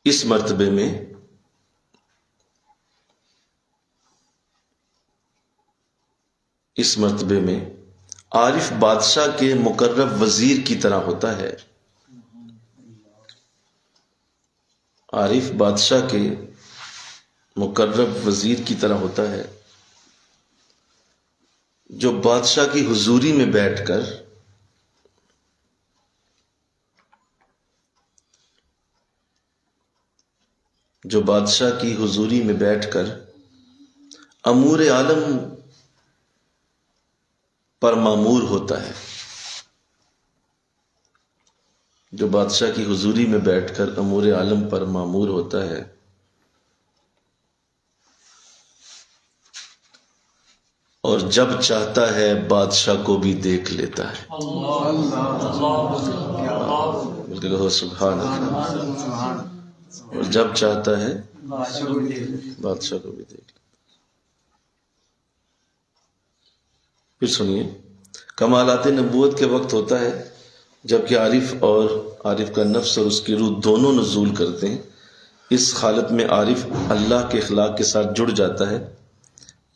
اس مرتبے میں عارف بادشاہ کے مقرب وزیر کی طرح ہوتا ہے. عارف بادشاہ کے مقرب وزیر کی طرح ہوتا ہے جو بادشاہ کی حضوری میں بیٹھ کر امور عالم پر مامور ہوتا ہے. جو بادشاہ کی حضوری میں بیٹھ کر امور عالم پر مامور ہوتا ہے، اور جب چاہتا ہے بادشاہ کو بھی دیکھ لیتا ہے. بلکہ کہو سبحان اللہ. اور جب چاہتا ہے بادشاہ کو بھی دیکھ لیتا. پھر سنیے، کمالات نبوت کے وقت ہوتا ہے جبکہ عارف کا نفس اور اس کی روح دونوں نزول کرتے ہیں. اس حالت میں عارف اللہ کے اخلاق کے ساتھ جڑ جاتا ہے،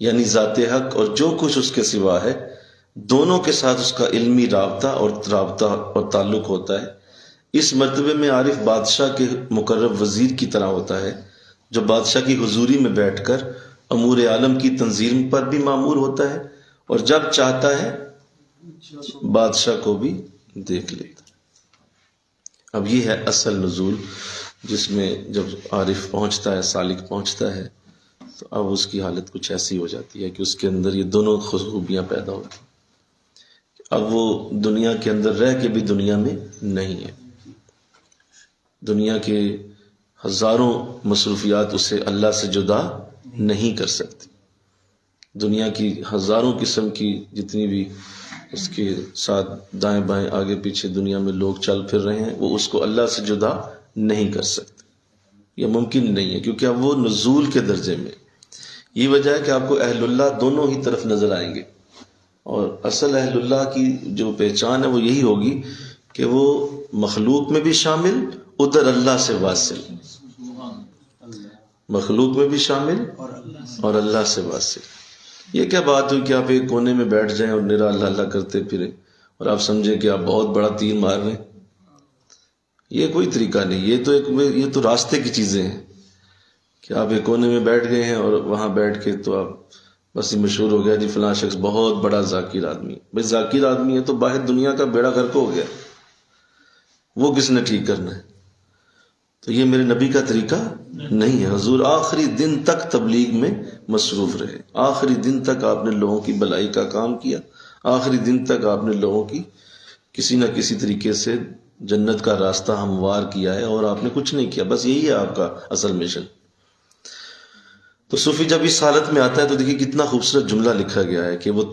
یعنی ذات حق اور جو کچھ اس کے سوا ہے، دونوں کے ساتھ اس کا علمی رابطہ اور تعلق ہوتا ہے. اس مرتبے میں عارف بادشاہ کے مقرب وزیر کی طرح ہوتا ہے جو بادشاہ کی حضوری میں بیٹھ کر امور عالم کی تنظیم پر بھی مامور ہوتا ہے، اور جب چاہتا ہے بادشاہ کو بھی دیکھ لیتا. اب یہ ہے اصل نزول، جس میں جب عارف پہنچتا ہے، سالک پہنچتا ہے، تو اب اس کی حالت کچھ ایسی ہو جاتی ہے کہ اس کے اندر یہ دونوں خوبیاں پیدا ہوتی ہیں. اب وہ دنیا کے اندر رہ کے بھی دنیا میں نہیں ہے. دنیا کے ہزاروں مصروفیات اسے اللہ سے جدا نہیں کر سکتی. دنیا کی ہزاروں قسم کی جتنی بھی اس کے ساتھ دائیں بائیں آگے پیچھے دنیا میں لوگ چل پھر رہے ہیں، وہ اس کو اللہ سے جدا نہیں کر سکتے. یہ ممکن نہیں ہے، کیونکہ اب وہ نزول کے درجے میں. یہ وجہ ہے کہ آپ کو اہل اللہ دونوں ہی طرف نظر آئیں گے، اور اصل اہل اللہ کی جو پہچان ہے وہ یہی ہوگی کہ وہ مخلوق میں بھی شامل، ادھر اللہ سے واصل، مخلوق میں بھی شامل اور اللہ سے واصل. یہ کیا بات ہوئی کہ آپ ایک کونے میں بیٹھ جائیں اور نرا اللہ اللہ کرتے پھریں اور آپ سمجھیں کہ آپ بہت بڑا تیر مار رہے ہیں؟ یہ کوئی طریقہ نہیں. یہ تو راستے کی چیزیں ہیں کہ آپ ایک کونے میں بیٹھ گئے ہیں اور وہاں بیٹھ کے تو آپ بس یہ مشہور ہو گیا جی فلاں شخص بہت بڑا ذاکر آدمی. بھائی ذاکر آدمی ہے تو باہر دنیا کا بیڑا غرق ہو گیا، وہ کس نے ٹھیک کرنا ہے؟ تو یہ میرے نبی کا طریقہ نہیں ہے. حضور آخری دن تک تبلیغ میں مصروف رہے، آخری دن تک آپ نے لوگوں کی بھلائی کا کام کیا، آخری دن تک آپ نے لوگوں کی کسی نہ کسی طریقے سے جنت کا راستہ ہموار کیا ہے، اور آپ نے کچھ نہیں کیا. بس یہی ہے آپ کا اصل مشن. تو صوفی جب اس حالت میں آتا ہے تو دیکھیے کتنا خوبصورت جملہ لکھا گیا ہے کہ وہ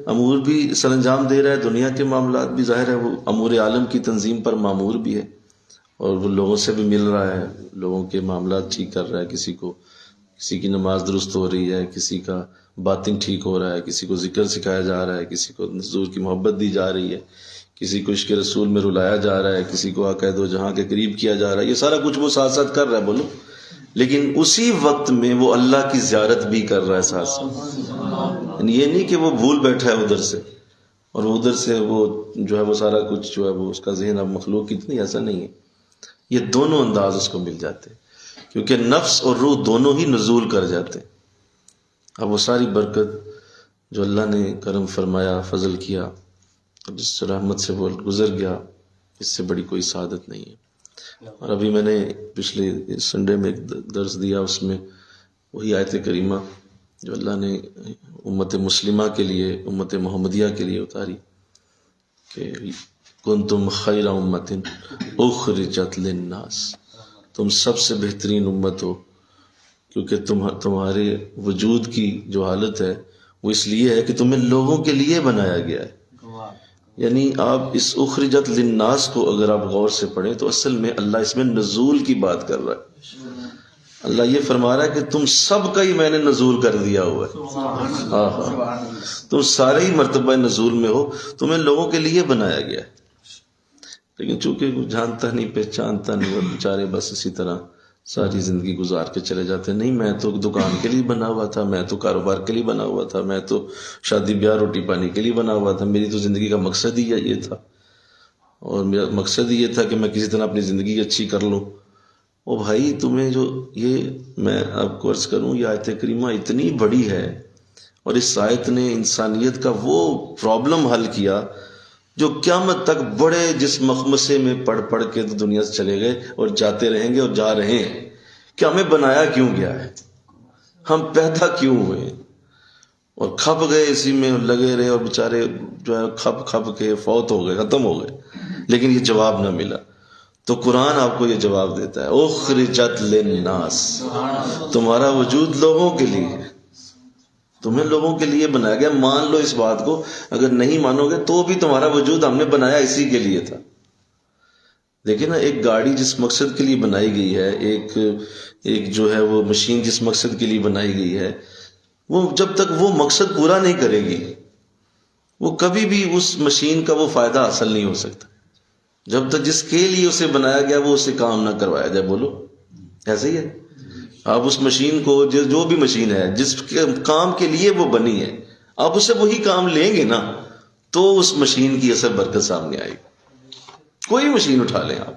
امور بھی سر انجام دے رہا ہے، دنیا کے معاملات بھی ظاہر ہے وہ امور عالم کی تنظیم پر مامور بھی ہے، اور وہ لوگوں سے بھی مل رہا ہے، لوگوں کے معاملات ٹھیک کر رہا ہے. کسی کی نماز درست ہو رہی ہے، کسی کا باطن ٹھیک ہو رہا ہے، کسی کو ذکر سکھایا جا رہا ہے، کسی کو حضور کی محبت دی جا رہی ہے، کسی کو عشق رسول میں رلایا جا رہا ہے، کسی کو عقائد و جہاں کے قریب کیا جا رہا ہے. یہ سارا کچھ وہ ساتھ ساتھ کر رہا ہے، بولو. لیکن اسی وقت میں وہ اللہ کی زیارت بھی کر رہا ہے ساتھ ساتھ. یہ نہیں کہ وہ بھول بیٹھا ہے ادھر سے، اور ادھر سے وہ جو ہے وہ سارا کچھ جو ہے وہ اس کا ذہن اب مخلوق کی اتنی، ایسا نہیں ہے. یہ دونوں انداز اس کو مل جاتے، کیونکہ نفس اور روح دونوں ہی نزول کر جاتے. اب وہ ساری برکت جو اللہ نے کرم فرمایا، فضل کیا، اور جس رحمت سے وہ گزر گیا، اس سے بڑی کوئی سعادت نہیں ہے. اور ابھی میں نے پچھلے سنڈے میں ایک درس دیا، اس میں وہی آیت کریمہ جو اللہ نے امت مسلمہ کے لیے، امت محمدیہ کے لیے اتاری کہ کنتم خیر امت اخرجت للناس، تم سب سے بہترین امت ہو، کیونکہ تمہارے وجود کی جو حالت ہے وہ اس لیے ہے کہ تمہیں لوگوں کے لیے بنایا گیا ہے. یعنی آپ اس اخرجت للناس کو اگر آپ غور سے پڑھیں تو اصل میں اللہ اس میں نزول کی بات کر رہا ہے. اللہ یہ فرما رہا ہے کہ تم سب کا ہی میں نے نزول کر دیا ہوا ہے. تم سارے ہی مرتبہ نزول میں ہو، تمہیں لوگوں کے لیے بنایا گیا ہے. لیکن چونکہ وہ جانتا نہیں پہچانتا نہیں، وہ بیچارے بس اسی طرح ساری زندگی گزار کے چلے جاتے ہیں. نہیں، میں تو دکان کے لیے بنا ہوا تھا، میں تو کاروبار کے لیے بنا ہوا تھا، میں تو شادی بیاہ روٹی پانی کے لیے بنا ہوا تھا، میری تو زندگی کا مقصد ہی یہ تھا، اور میرا مقصد یہ تھا کہ میں کسی طرح اپنی زندگی اچھی کر لوں. او بھائی، تمہیں جو یہ میں آپ کو عرض کروں، یہ آیت کریمہ اتنی بڑی ہے، اور اس آیت نے انسانیت کا وہ پرابلم حل کیا جو قیامت تک بڑے جس مخمسے میں پڑھ پڑھ کے تو دنیا سے چلے گئے اور جاتے رہیں گے اور جا رہے ہیں کہ ہمیں بنایا کیوں گیا ہے، ہم پیدا کیوں ہوئے، اور کھپ گئے اسی میں لگے رہے، اور بیچارے جو ہے کھپ کے فوت ہو گئے، ختم ہو گئے، لیکن یہ جواب نہ ملا. تو قرآن آپ کو یہ جواب دیتا ہے، اخرجت للناس، تمہارا وجود لوگوں کے لیے ہے، تمہیں لوگوں کے لیے بنایا گیا. مان لو اس بات کو، اگر نہیں مانو گے تو بھی تمہارا وجود ہم نے بنایا اسی کے لیے تھا. دیکھیں نا، ایک گاڑی جس مقصد کے لیے بنائی گئی ہے، ایک جو ہے وہ مشین جس مقصد کے لیے بنائی گئی ہے، وہ جب تک وہ مقصد پورا نہیں کرے گی، وہ کبھی بھی اس مشین کا وہ فائدہ حاصل نہیں ہو سکتا، جب تک جس کے لیے اسے بنایا گیا وہ اسے کام نہ کروایا جائے. بولو، ایسے ہی ہے. آپ اس مشین کو، جو بھی مشین ہے جس کام کے لیے وہ بنی ہے، آپ اسے وہی کام لیں گے نا تو اس مشین کی اثر برکت سامنے آئے گی. کوئی مشین اٹھا لیں آپ،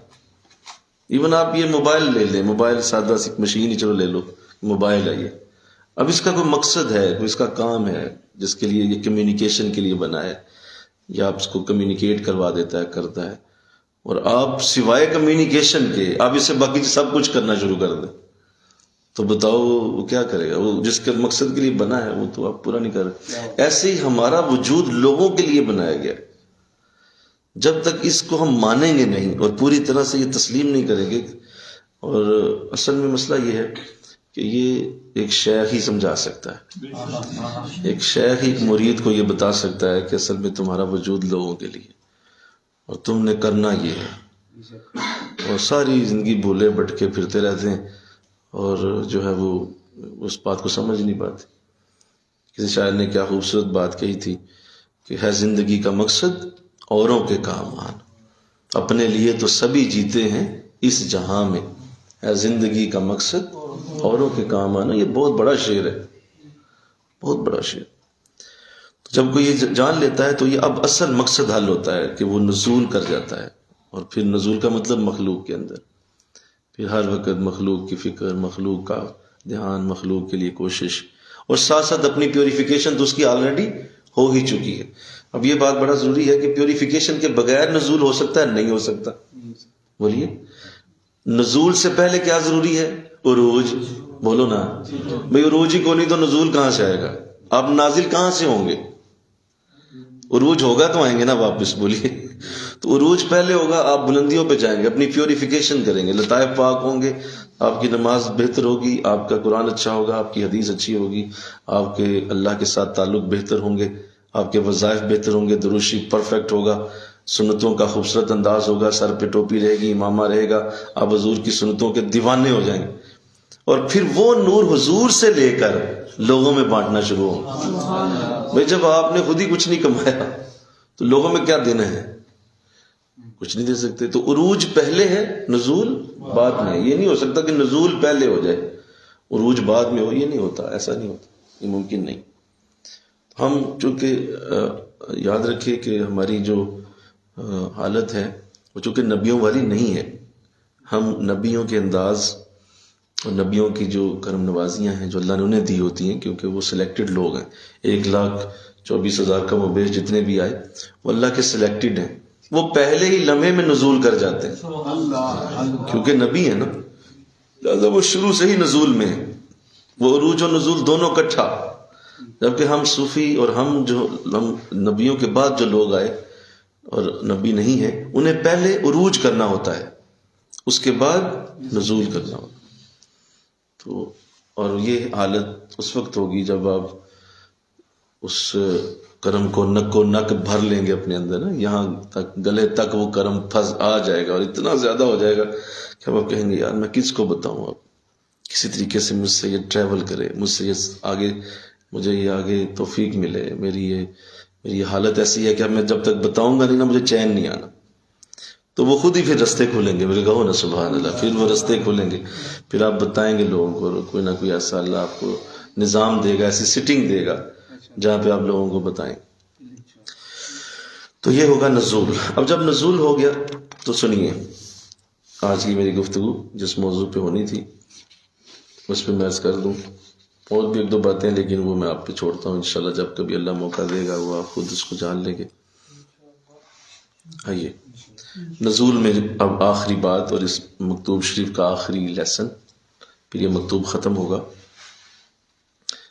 ایون آپ یہ موبائل لے لیں، موبائل سادہ سی مشین ہی چلو لے لو، موبائل ہے یہ، اب اس کا کوئی مقصد ہے، کوئی اس کا کام ہے جس کے لیے یہ کمیونیکیشن کے لیے بنا ہے، یا آپ اس کو کمیونیکیٹ کروا دیتا ہے، کرتا ہے، اور آپ سوائے کمیونیکیشن کے آپ اس سے باقی سب کچھ کرنا شروع کر دیں تو بتاؤ وہ کیا کرے گا؟ وہ جس کے مقصد کے لیے بنا ہے وہ تو آپ پورا نہیں کر رہے. ایسے ہی ہمارا وجود لوگوں کے لیے بنایا گیا. جب تک اس کو ہم مانیں گے نہیں اور پوری طرح سے یہ تسلیم نہیں کریں گے، اور اصل میں مسئلہ یہ ہے کہ یہ ایک شیخ ہی سمجھا سکتا ہے، ایک شیخ ایک مرید کو یہ بتا سکتا ہے کہ اصل میں تمہارا وجود لوگوں کے لیے اور تم نے کرنا یہ ہے، اور ساری زندگی بھولے بھٹکے پھرتے رہتے ہیں اور جو ہے وہ اس بات کو سمجھ نہیں پاتے۔ کسی شاعر نے کیا خوبصورت بات کہی تھی کہ ہے زندگی کا مقصد اوروں کے کام آنا، اپنے لیے تو سبھی جیتے ہیں اس جہاں میں، ہے زندگی کا مقصد اوروں کے کام آنا۔ یہ بہت بڑا شعر ہے، بہت بڑا شعر۔ جب کوئی یہ جان لیتا ہے تو یہ اب اصل مقصد حل ہوتا ہے کہ وہ نزول کر جاتا ہے، اور پھر نزول کا مطلب مخلوق کے اندر، پھر ہر وقت مخلوق کی فکر، مخلوق کا دھیان، مخلوق کے لیے کوشش، اور ساتھ ساتھ اپنی پیوریفیکیشن تو اس کی آلریڈی ہو ہی چکی ہے۔ اب یہ بات بڑا ضروری ہے کہ پیوریفیکیشن کے بغیر نزول ہو سکتا ہے؟ نہیں ہو سکتا۔ بولیے، نزول سے پہلے کیا ضروری ہے؟ عروج۔ بولو نا بھئی، عروج ہی کو نہیں تو نزول کہاں سے آئے گا؟ آپ نازل کہاں سے ہوں گے؟ عروج ہوگا تو آئیں گے نا واپس۔ بولیے، تو عروج پہلے ہوگا، آپ بلندیوں پہ جائیں گے، اپنی پیوریفیکیشن کریں گے، لطائف پاک ہوں گے، آپ کی نماز بہتر ہوگی، آپ کا قرآن اچھا ہوگا، آپ کی حدیث اچھی ہوگی، آپ کے اللہ کے ساتھ تعلق بہتر ہوں گے، آپ کے وظائف بہتر ہوں گے، درود شریف پرفیکٹ ہوگا، سنتوں کا خوبصورت انداز ہوگا، سر پہ ٹوپی رہے گی، امامہ رہے گا، آپ حضور کی سنتوں کے دیوانے ہو جائیں گے، اور پھر وہ نور حضور سے لے کر لوگوں میں بانٹنا شروع ہوں۔ بھائی جب آپ نے خود ہی کچھ نہیں کمایا تو لوگوں میں کیا دینا ہے؟ کچھ نہیں دے سکتے۔ تو عروج پہلے ہے، نزول بعد میں ہے۔ یہ نہیں ہو سکتا کہ نزول پہلے ہو جائے عروج بعد میں ہو، یہ نہیں ہوتا، ایسا نہیں ہوتا، یہ ممکن نہیں۔ ہم چونکہ یاد رکھیں کہ ہماری جو حالت ہے وہ چونکہ نبیوں والی نہیں ہے، ہم نبیوں کے انداز اور نبیوں کی جو کرم نوازیاں ہیں جو اللہ نے انہیں دی ہوتی ہیں، کیونکہ وہ سلیکٹڈ لوگ ہیں، 1,24,000 کم و بیش جتنے بھی آئے وہ اللہ کے سلیکٹڈ ہیں، وہ پہلے ہی لمحے میں نزول کر جاتے ہیں کیونکہ نبی ہیں نا، لہذا وہ شروع سے ہی نزول میں ہیں، وہ عروج و نزول دونوں اکٹھا۔ جبکہ ہم صوفی اور ہم نبیوں کے بعد جو لوگ آئے اور نبی نہیں ہیں، انہیں پہلے عروج کرنا ہوتا ہے، اس کے بعد نزول کرنا ہوتا ہے۔ تو اور یہ حالت اس وقت ہوگی جب آپ اس کرم کو نک بھر لیں گے اپنے اندر نا، یہاں تک گلے تک وہ کرم پھنس آ جائے گا اور اتنا زیادہ ہو جائے گا کہ اب آپ کہیں گے یار میں کس کو بتاؤں، اب کسی طریقے سے مجھ سے یہ ٹریول کرے، مجھ سے یہ آگے، مجھے یہ آگے توفیق ملے، میری یہ حالت ایسی ہے کہ اب میں جب تک بتاؤں گا نہیں نا مجھے چین نہیں آنا۔ تو وہ خود ہی پھر رستے کھولیں گے، میرے کہو نا سبحان اللہ، پھر وہ رستے کھولیں گے، پھر آپ بتائیں گے لوگوں کو، کوئی نہ کوئی ایسا اللہ آپ کو نظام دے گا، ایسی سٹنگ دے گا جہاں پہ آپ لوگوں کو بتائیں۔ تو یہ ہوگا نزول۔ اب جب نزول ہو گیا تو سنیے آج کی میری گفتگو جس موضوع پہ ہونی تھی اس پہ میں عرض کر دوں، اور بھی ایک دو باتیں لیکن وہ میں آپ پہ چھوڑتا ہوں، انشاءاللہ جب کبھی اللہ موقع دے گا وہ آپ خود اس کو جان لیں گے۔ آئیے نزول میں اب آخری بات، اور اس مکتوب شریف کا آخری لیسن، پھر یہ مکتوب ختم ہوگا،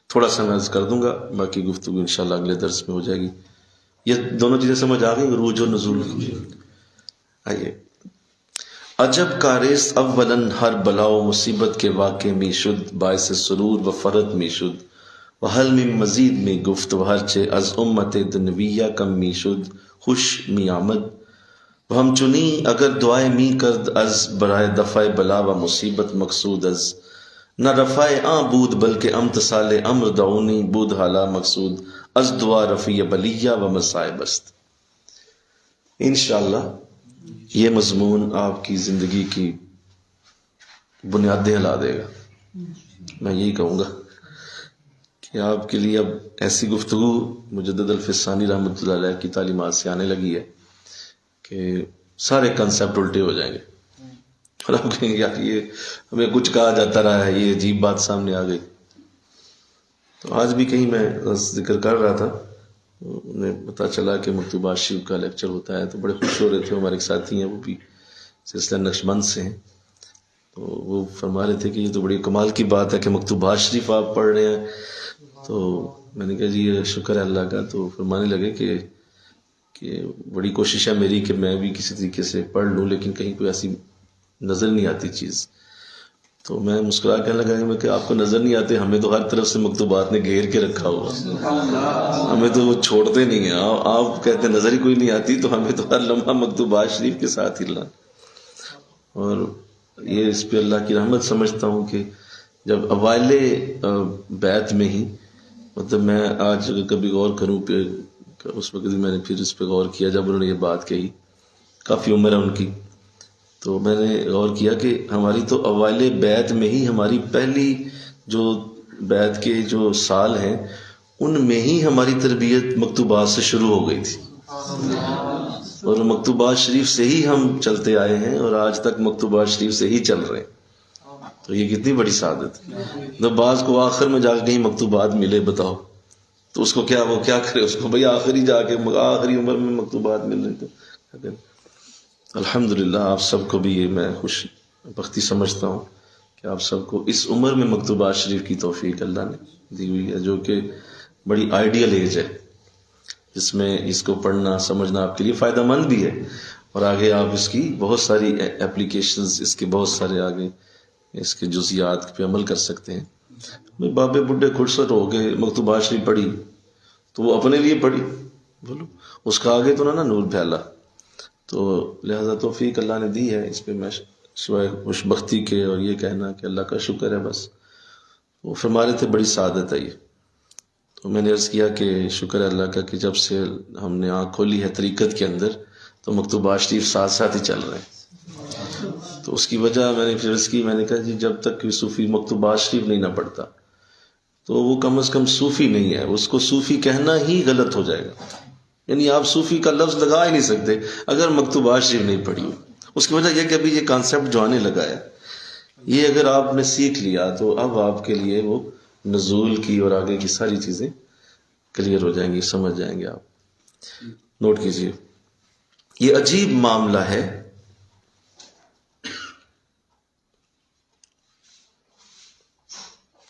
تھوڑا سا میں عرض کر دوں گا، باقی گفتگو انشاءاللہ اگلے درس میں ہو جائے گی۔ یہ دونوں چیزیں سمجھ آ گئی، عروج و نزول کی۔ آئیے، عجب کارست اولاً ہر بلا و مصیبت کے واقع می شد، باعث سرور و فرد می شد، و حل می مزید می گفت، و ہرچے از امت دنویہ کم می شد، خوش می آمد، و ہم چنی اگر دعائے می کرد از برائے دفع بلا و مصیبت مقصود از، نہ رفع آن بود بلکہ امتثال امر دعونی بود حالا مقصود، از دعا رفیع بلیہ و مصائب است۔ انشاءاللہ یہ مضمون آپ کی زندگی کی بنیادیں ہلا دے گا۔ میں یہی کہوں گا کہ آپ کے لیے اب ایسی گفتگو مجدد الفسانی رحمۃ اللہ علیہ کی تعلیمات سے آنے لگی ہے کہ سارے کنسیپٹ الٹے ہو جائیں گے، اور آپ کہیں گے یار یہ ہمیں کچھ کہا جاتا رہا ہے، یہ عجیب بات سامنے آ گئی۔ تو آج بھی کہیں میں ذکر کر رہا تھا، انہیں پتہ چلا کہ مکتوبات شریف کا لیکچر ہوتا ہے، تو بڑے خوش ہو رہے تھے، ہمارے ایک ساتھی ہیں وہ بھی سلسلہ نقشبند سے ہیں، تو وہ فرما رہے تھے کہ یہ تو بڑی کمال کی بات ہے کہ مکتوبات شریف آپ پڑھ رہے ہیں۔ تو میں نے کہا جی یہ شکر ہے اللہ کا۔ تو فرمانے لگے کہ بڑی کوشش ہے میری کہ میں بھی کسی طریقے سے پڑھ لوں، لیکن کہیں کوئی ایسی نظر نہیں آتی چیز۔ تو میں مسکرا کے لگا کہ آپ کو نظر نہیں آتے، ہمیں تو ہر طرف سے مکتوبات نے گھیر کے رکھا ہوا، ہمیں تو وہ چھوڑتے نہیں ہیں. آپ کہتے نظر ہی کوئی نہیں آتی، تو ہمیں تو ہر لمحہ مکتوبات شریف کے ساتھ ہی لا. اور یہ اس پہ اللہ کی رحمت سمجھتا ہوں کہ جب اوائل بیت میں ہی، مطلب میں آج اگر کبھی غور کروں پہ، اس وقت میں نے پھر اس پہ غور کیا جب انہوں نے یہ بات کہی، کافی عمر ہے ان کی، تو میں نے غور کیا کہ ہماری تو اوائل بیت میں ہی، ہماری پہلی جو بیت کے جو سال ہیں ان میں ہی ہماری تربیت مکتوبات سے شروع ہو گئی تھی، اور مکتوبات شریف سے ہی ہم چلتے آئے ہیں، اور آج تک مکتوبات شریف سے ہی چل رہے ہیں. تو یہ کتنی بڑی سعادت ہے. جب بعض کو آخر میں جا کے کہیں مکتوبات ملے، بتاؤ تو اس کو کیا، وہ کیا کرے، اس کو بھئی آخری جا کے آخری عمر میں مکتوبات مل رہی. تو الحمدللہ آپ سب کو بھی یہ میں خوش بختی سمجھتا ہوں کہ آپ سب کو اس عمر میں مکتوبات شریف کی توفیق اللہ نے دی ہوئی ہے، جو کہ بڑی آئیڈیل ایج ہے، جس میں اس کو پڑھنا سمجھنا آپ کے لیے فائدہ مند بھی ہے، اور آگے آپ اس کی بہت ساری اپلیکیشنز، اس کے بہت سارے آگے اس کے جزیات پہ عمل کر سکتے ہیں. بابے بڈھے خرسٹ ہو گئے، مکتوبات شریف پڑھی تو وہ اپنے لیے پڑھی، بولو اس کا آگے تو نہ نور پھیلا. تو لہذا توفیق اللہ نے دی ہے، اس پہ میں سوائے خوش بختی کے اور یہ کہنا کہ اللہ کا شکر ہے. بس وہ فرما رہے تھے بڑی سعادت ہے یہ. تو میں نے عرض کیا کہ شکر ہے اللہ کا کہ جب سے ہم نے آنکھ کھولی ہے طریقت کے اندر، تو مکتوبات شریف ساتھ ساتھ ہی چل رہے ہیں. تو اس کی وجہ میں نے پھر عرض کی، میں نے کہا جی جب تک کہ صوفی مکتوبات شریف نہیں نہ پڑھتا تو وہ کم از کم صوفی نہیں ہے. اس کو صوفی کہنا ہی غلط ہو جائے گا، یعنی آپ صوفی کا لفظ لگا ہی نہیں سکتے اگر مکتوبات شریف نہیں پڑھی ہو. اس کی وجہ یہ کہ ابھی یہ کانسیپٹ جو آنے لگا ہے، یہ اگر آپ نے سیکھ لیا تو اب آپ کے لیے وہ نزول کی اور آگے کی ساری چیزیں کلیئر ہو جائیں گی، سمجھ جائیں گے آپ. نوٹ کیجئے، یہ عجیب معاملہ ہے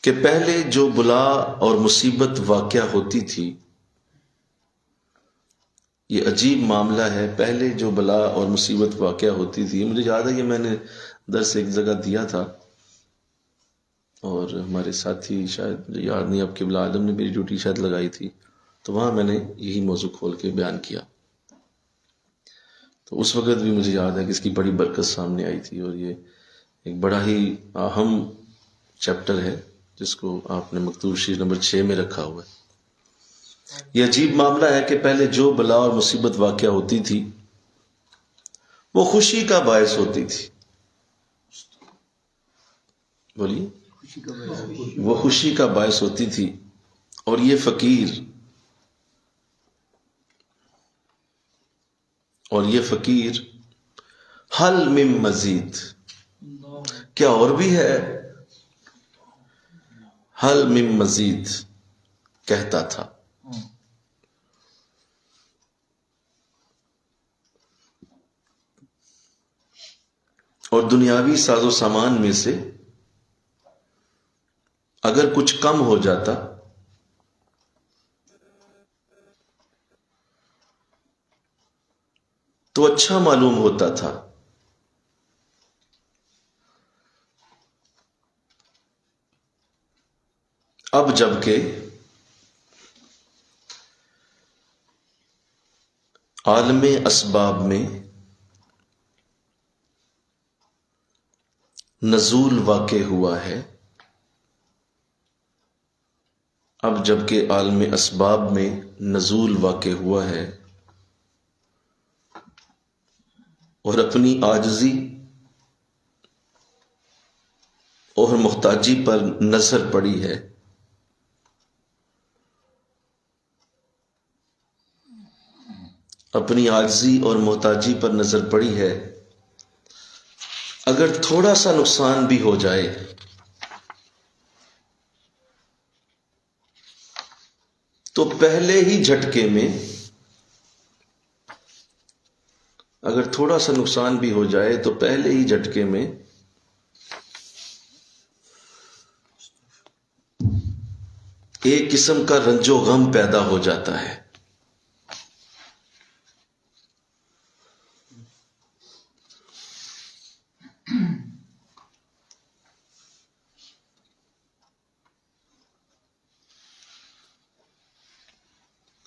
کہ پہلے جو بلا اور مصیبت واقع ہوتی تھی، یہ عجیب معاملہ ہے، پہلے جو بلا اور مصیبت واقع ہوتی تھی. مجھے یاد ہے کہ میں نے درس ایک جگہ دیا تھا، اور ہمارے ساتھی، شاید مجھے یاد نہیں اب قبلہ عالم نے میری ڈیوٹی شاید لگائی تھی، تو وہاں میں نے یہی موضوع کھول کے بیان کیا. تو اس وقت بھی مجھے یاد ہے کہ اس کی بڑی برکت سامنے آئی تھی، اور یہ ایک بڑا ہی اہم چیپٹر ہے جس کو آپ نے مکتوب شریف نمبر 6 میں رکھا ہوا ہے. یہ عجیب معاملہ ہے کہ پہلے جو بلا اور مصیبت واقع ہوتی تھی وہ خوشی کا باعث ہوتی تھی. بولیے، وہ خوشی کا باعث ہوتی تھی. اور یہ فقیر حل من مزید، کیا اور بھی ہے، حل من مزید کہتا تھا. اور دنیاوی ساز و سامان میں سے اگر کچھ کم ہو جاتا تو اچھا معلوم ہوتا تھا. اب جبکہ عالم اسباب میں نزول واقع ہوا ہے، اب جبکہ عالم اسباب میں نزول واقع ہوا ہے اور اپنی عاجزی اور محتاجی پر نظر پڑی ہے، اپنی عاجزی اور محتاجی پر نظر پڑی ہے، اگر تھوڑا سا نقصان بھی ہو جائے تو پہلے ہی جھٹکے میں، اگر تھوڑا سا نقصان بھی ہو جائے تو پہلے ہی جھٹکے میں ایک قسم کا رنج و غم پیدا ہو جاتا ہے.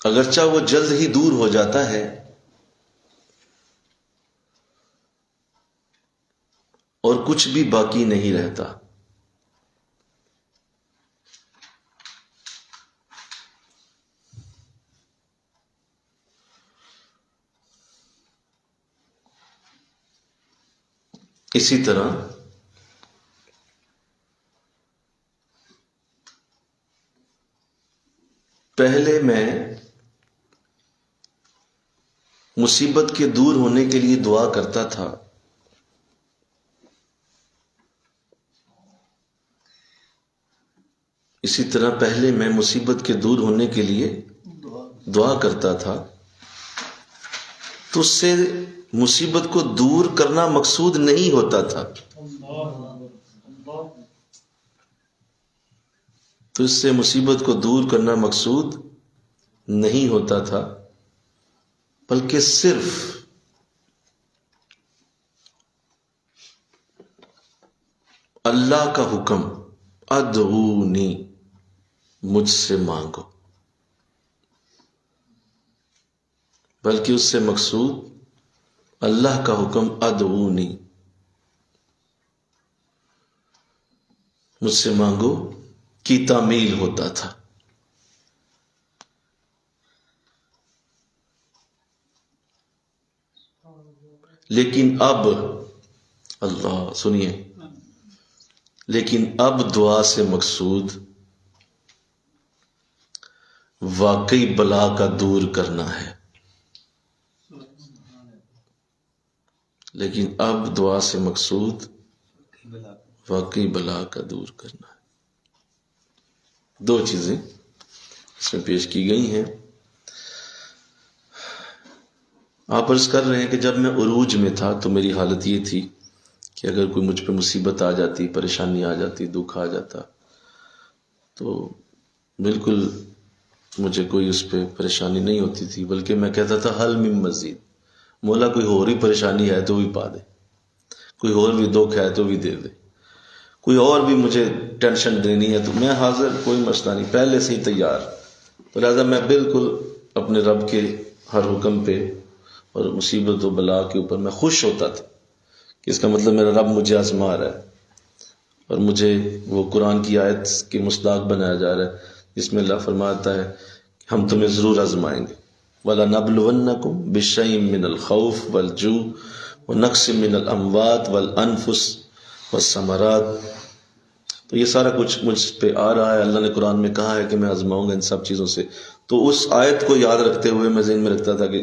اگرچہ وہ جلد ہی دور ہو جاتا ہے اور کچھ بھی باقی نہیں رہتا. اسی طرح پہلے میں مصیبت کے دور ہونے کے لیے دعا کرتا تھا، اسی طرح پہلے میں مصیبت کے دور ہونے کے لیے دعا کرتا تھا تو اس سے مصیبت کو دور کرنا مقصود نہیں ہوتا تھا. تو اس سے مصیبت کو دور کرنا مقصود نہیں ہوتا تھا، بلکہ صرف اللہ کا حکم ادعونی، مجھ سے مانگو، بلکہ اس سے مقصود اللہ کا حکم ادعونی، مجھ سے مانگو کی تعمیل ہوتا تھا. لیکن اب اللہ سنیے، لیکن اب دعا سے مقصود واقعی بلا کا دور کرنا ہے. لیکن اب دعا سے مقصود واقعی بلا کا دور کرنا ہے. دو چیزیں اس میں پیش کی گئی ہیں. آپ عرض کر رہے ہیں کہ جب میں عروج میں تھا تو میری حالت یہ تھی کہ اگر کوئی مجھ پہ مصیبت آ جاتی، پریشانی آ جاتی، دکھ آ جاتا، تو بالکل مجھے کوئی اس پہ پریشانی نہیں ہوتی تھی، بلکہ میں کہتا تھا حل من مزید، مولا کوئی اور ہی پریشانی ہے تو بھی پا دے، کوئی اور بھی دکھ ہے تو بھی دے دے، کوئی اور بھی مجھے ٹینشن دینی ہے تو میں حاضر، کوئی مسئلہ نہیں، پہلے سے ہی تیار. تو لہٰذا میں بالکل اپنے رب کے ہر حکم پہ اور مصیبت و بلا کے اوپر میں خوش ہوتا تھا کہ اس کا مطلب میرا رب مجھے آزما رہا ہے اور مجھے وہ قرآن کی آیت کی مصداق بنایا جا رہا ہے جس میں اللہ فرماتا ہے کہ ہم تمہیں ضرور آزمائیں گے. وَلَنَبْلُوَنَّكُمْ بِشَيْءٍ مِّنَ الْخَوْفِ وَالْجُوعِ وَنَقْصٍ مِّنَ الْأَمْوَالِ وَالْأَنفُسِ وَالثَّمَرَاتِ. تو یہ سارا کچھ مجھ پہ آ رہا ہے، اللہ نے قرآن میں کہا ہے کہ میں آزماؤں گا ان سب چیزوں سے. تو اس آیت کو یاد رکھتے ہوئے میں ذہن میں رکھتا تھا کہ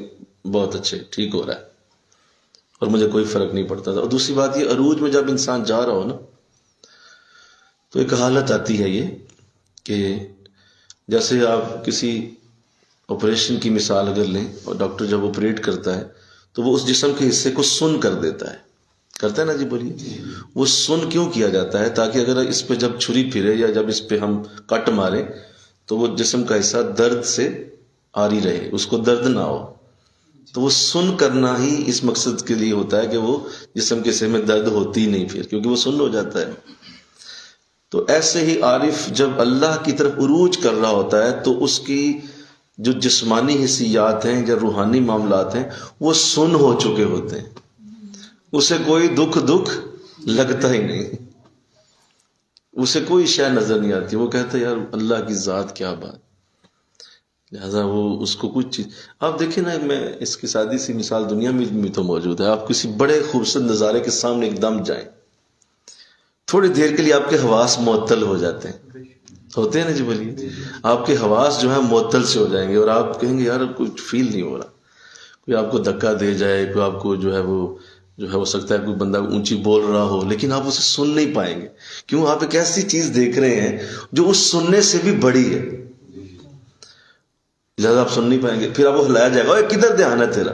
بہت اچھے، ٹھیک ہو رہا ہے، اور مجھے کوئی فرق نہیں پڑتا تھا. اور دوسری بات یہ، عروج میں جب انسان جا رہا ہو نا تو ایک حالت آتی ہے یہ کہ جیسے آپ کسی آپریشن کی مثال اگر لیں، اور ڈاکٹر جب آپریٹ کرتا ہے تو وہ اس جسم کے حصے کو سن کر دیتا ہے، کرتا ہے نا جی، بولیے. وہ سن کیوں کیا جاتا ہے؟ تاکہ اگر اس پہ جب چھری پھرے یا جب اس پہ ہم کٹ ماریں تو وہ جسم کا حصہ درد سے آری رہے، اس کو درد نہ ہو. تو وہ سن کرنا ہی اس مقصد کے لیے ہوتا ہے کہ وہ جسم کے حصے میں درد ہوتی نہیں پھر، کیونکہ وہ سن ہو جاتا ہے. تو ایسے ہی عارف جب اللہ کی طرف عروج کر رہا ہوتا ہے تو اس کی جو جسمانی حسیات ہیں یا روحانی معاملات ہیں وہ سن ہو چکے ہوتے ہیں، اسے کوئی دکھ لگتا ہی نہیں، اسے کوئی شے نظر نہیں آتی. وہ کہتا ہے یار اللہ کی ذات کیا بات. لہذا وہ اس کو کچھ چیز، آپ دیکھیں نا، میں اس کی سادی سی مثال دنیا میں بھی تو موجود ہے. آپ کسی بڑے خوبصورت نظارے کے سامنے ایک دم جائیں، تھوڑی دیر کے لیے آپ کے حواس معطل ہو جاتے ہیں، ہوتے ہیں نا جی، بولیے. آپ کے حواس جو ہے معطل سے ہو جائیں گے اور آپ کہیں گے یار کچھ فیل نہیں ہو رہا. کوئی آپ کو دھکا دے جائے، کوئی آپ کو جو ہے ہو سکتا ہے کوئی بندہ اونچی بول رہا ہو، لیکن آپ اسے سن نہیں پائیں گے. کیوں؟ آپ ایک ایسی چیز دیکھ رہے ہیں جو اس سننے سے بھی بڑی ہے، لہٰذا آپ سن نہیں پائیں گے. پھر آپ کو ہلایا جائے گا، اے کدھر دھیان ہے تیرا،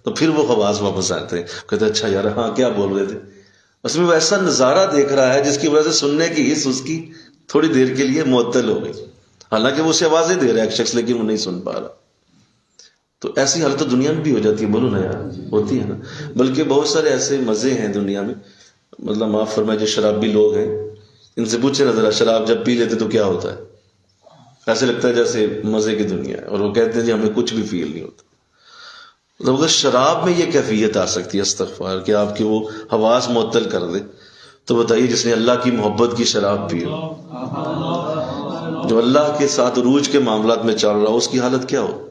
تو پھر وہ حواس واپس آتے ہیں، کہتے ہیں اچھا یار ہاں کیا بول رہے تھے. اس میں وہ ایسا نظارہ دیکھ رہا ہے جس کی وجہ سے سننے کی حص اس کی تھوڑی دیر کے لیے معطل ہو گئی، حالانکہ وہ اسے آوازیں دے رہا ہے ایک شخص، لیکن وہ نہیں سن پا رہا. تو ایسی حالت تو دنیا میں بھی ہو جاتی ہے، بولو نا یار، ہوتی ہے نا. بلکہ بہت سارے ایسے مزے ہیں دنیا میں، مطلب معاف فرمائے جو شرابی لوگ ہیں ان سے پوچھے نا ذرا، شراب جب پی لیتے تو کیا ہوتا ہے؟ ایسے لگتا ہے جیسے مزے کی دنیا ہے، اور وہ کہتے ہیں جی ہمیں کچھ بھی فیل نہیں ہوتا۔ مطلب اگر شراب میں یہ کیفیت آ سکتی ہے استغفار کہ آپ کے وہ حواس معطل کر دے، تو بتائیے جس نے اللہ کی محبت کی شراب پی ہو، جو اللہ کے ساتھ عروج کے معاملات میں چل رہا ہو، اس کی حالت کیا ہو؟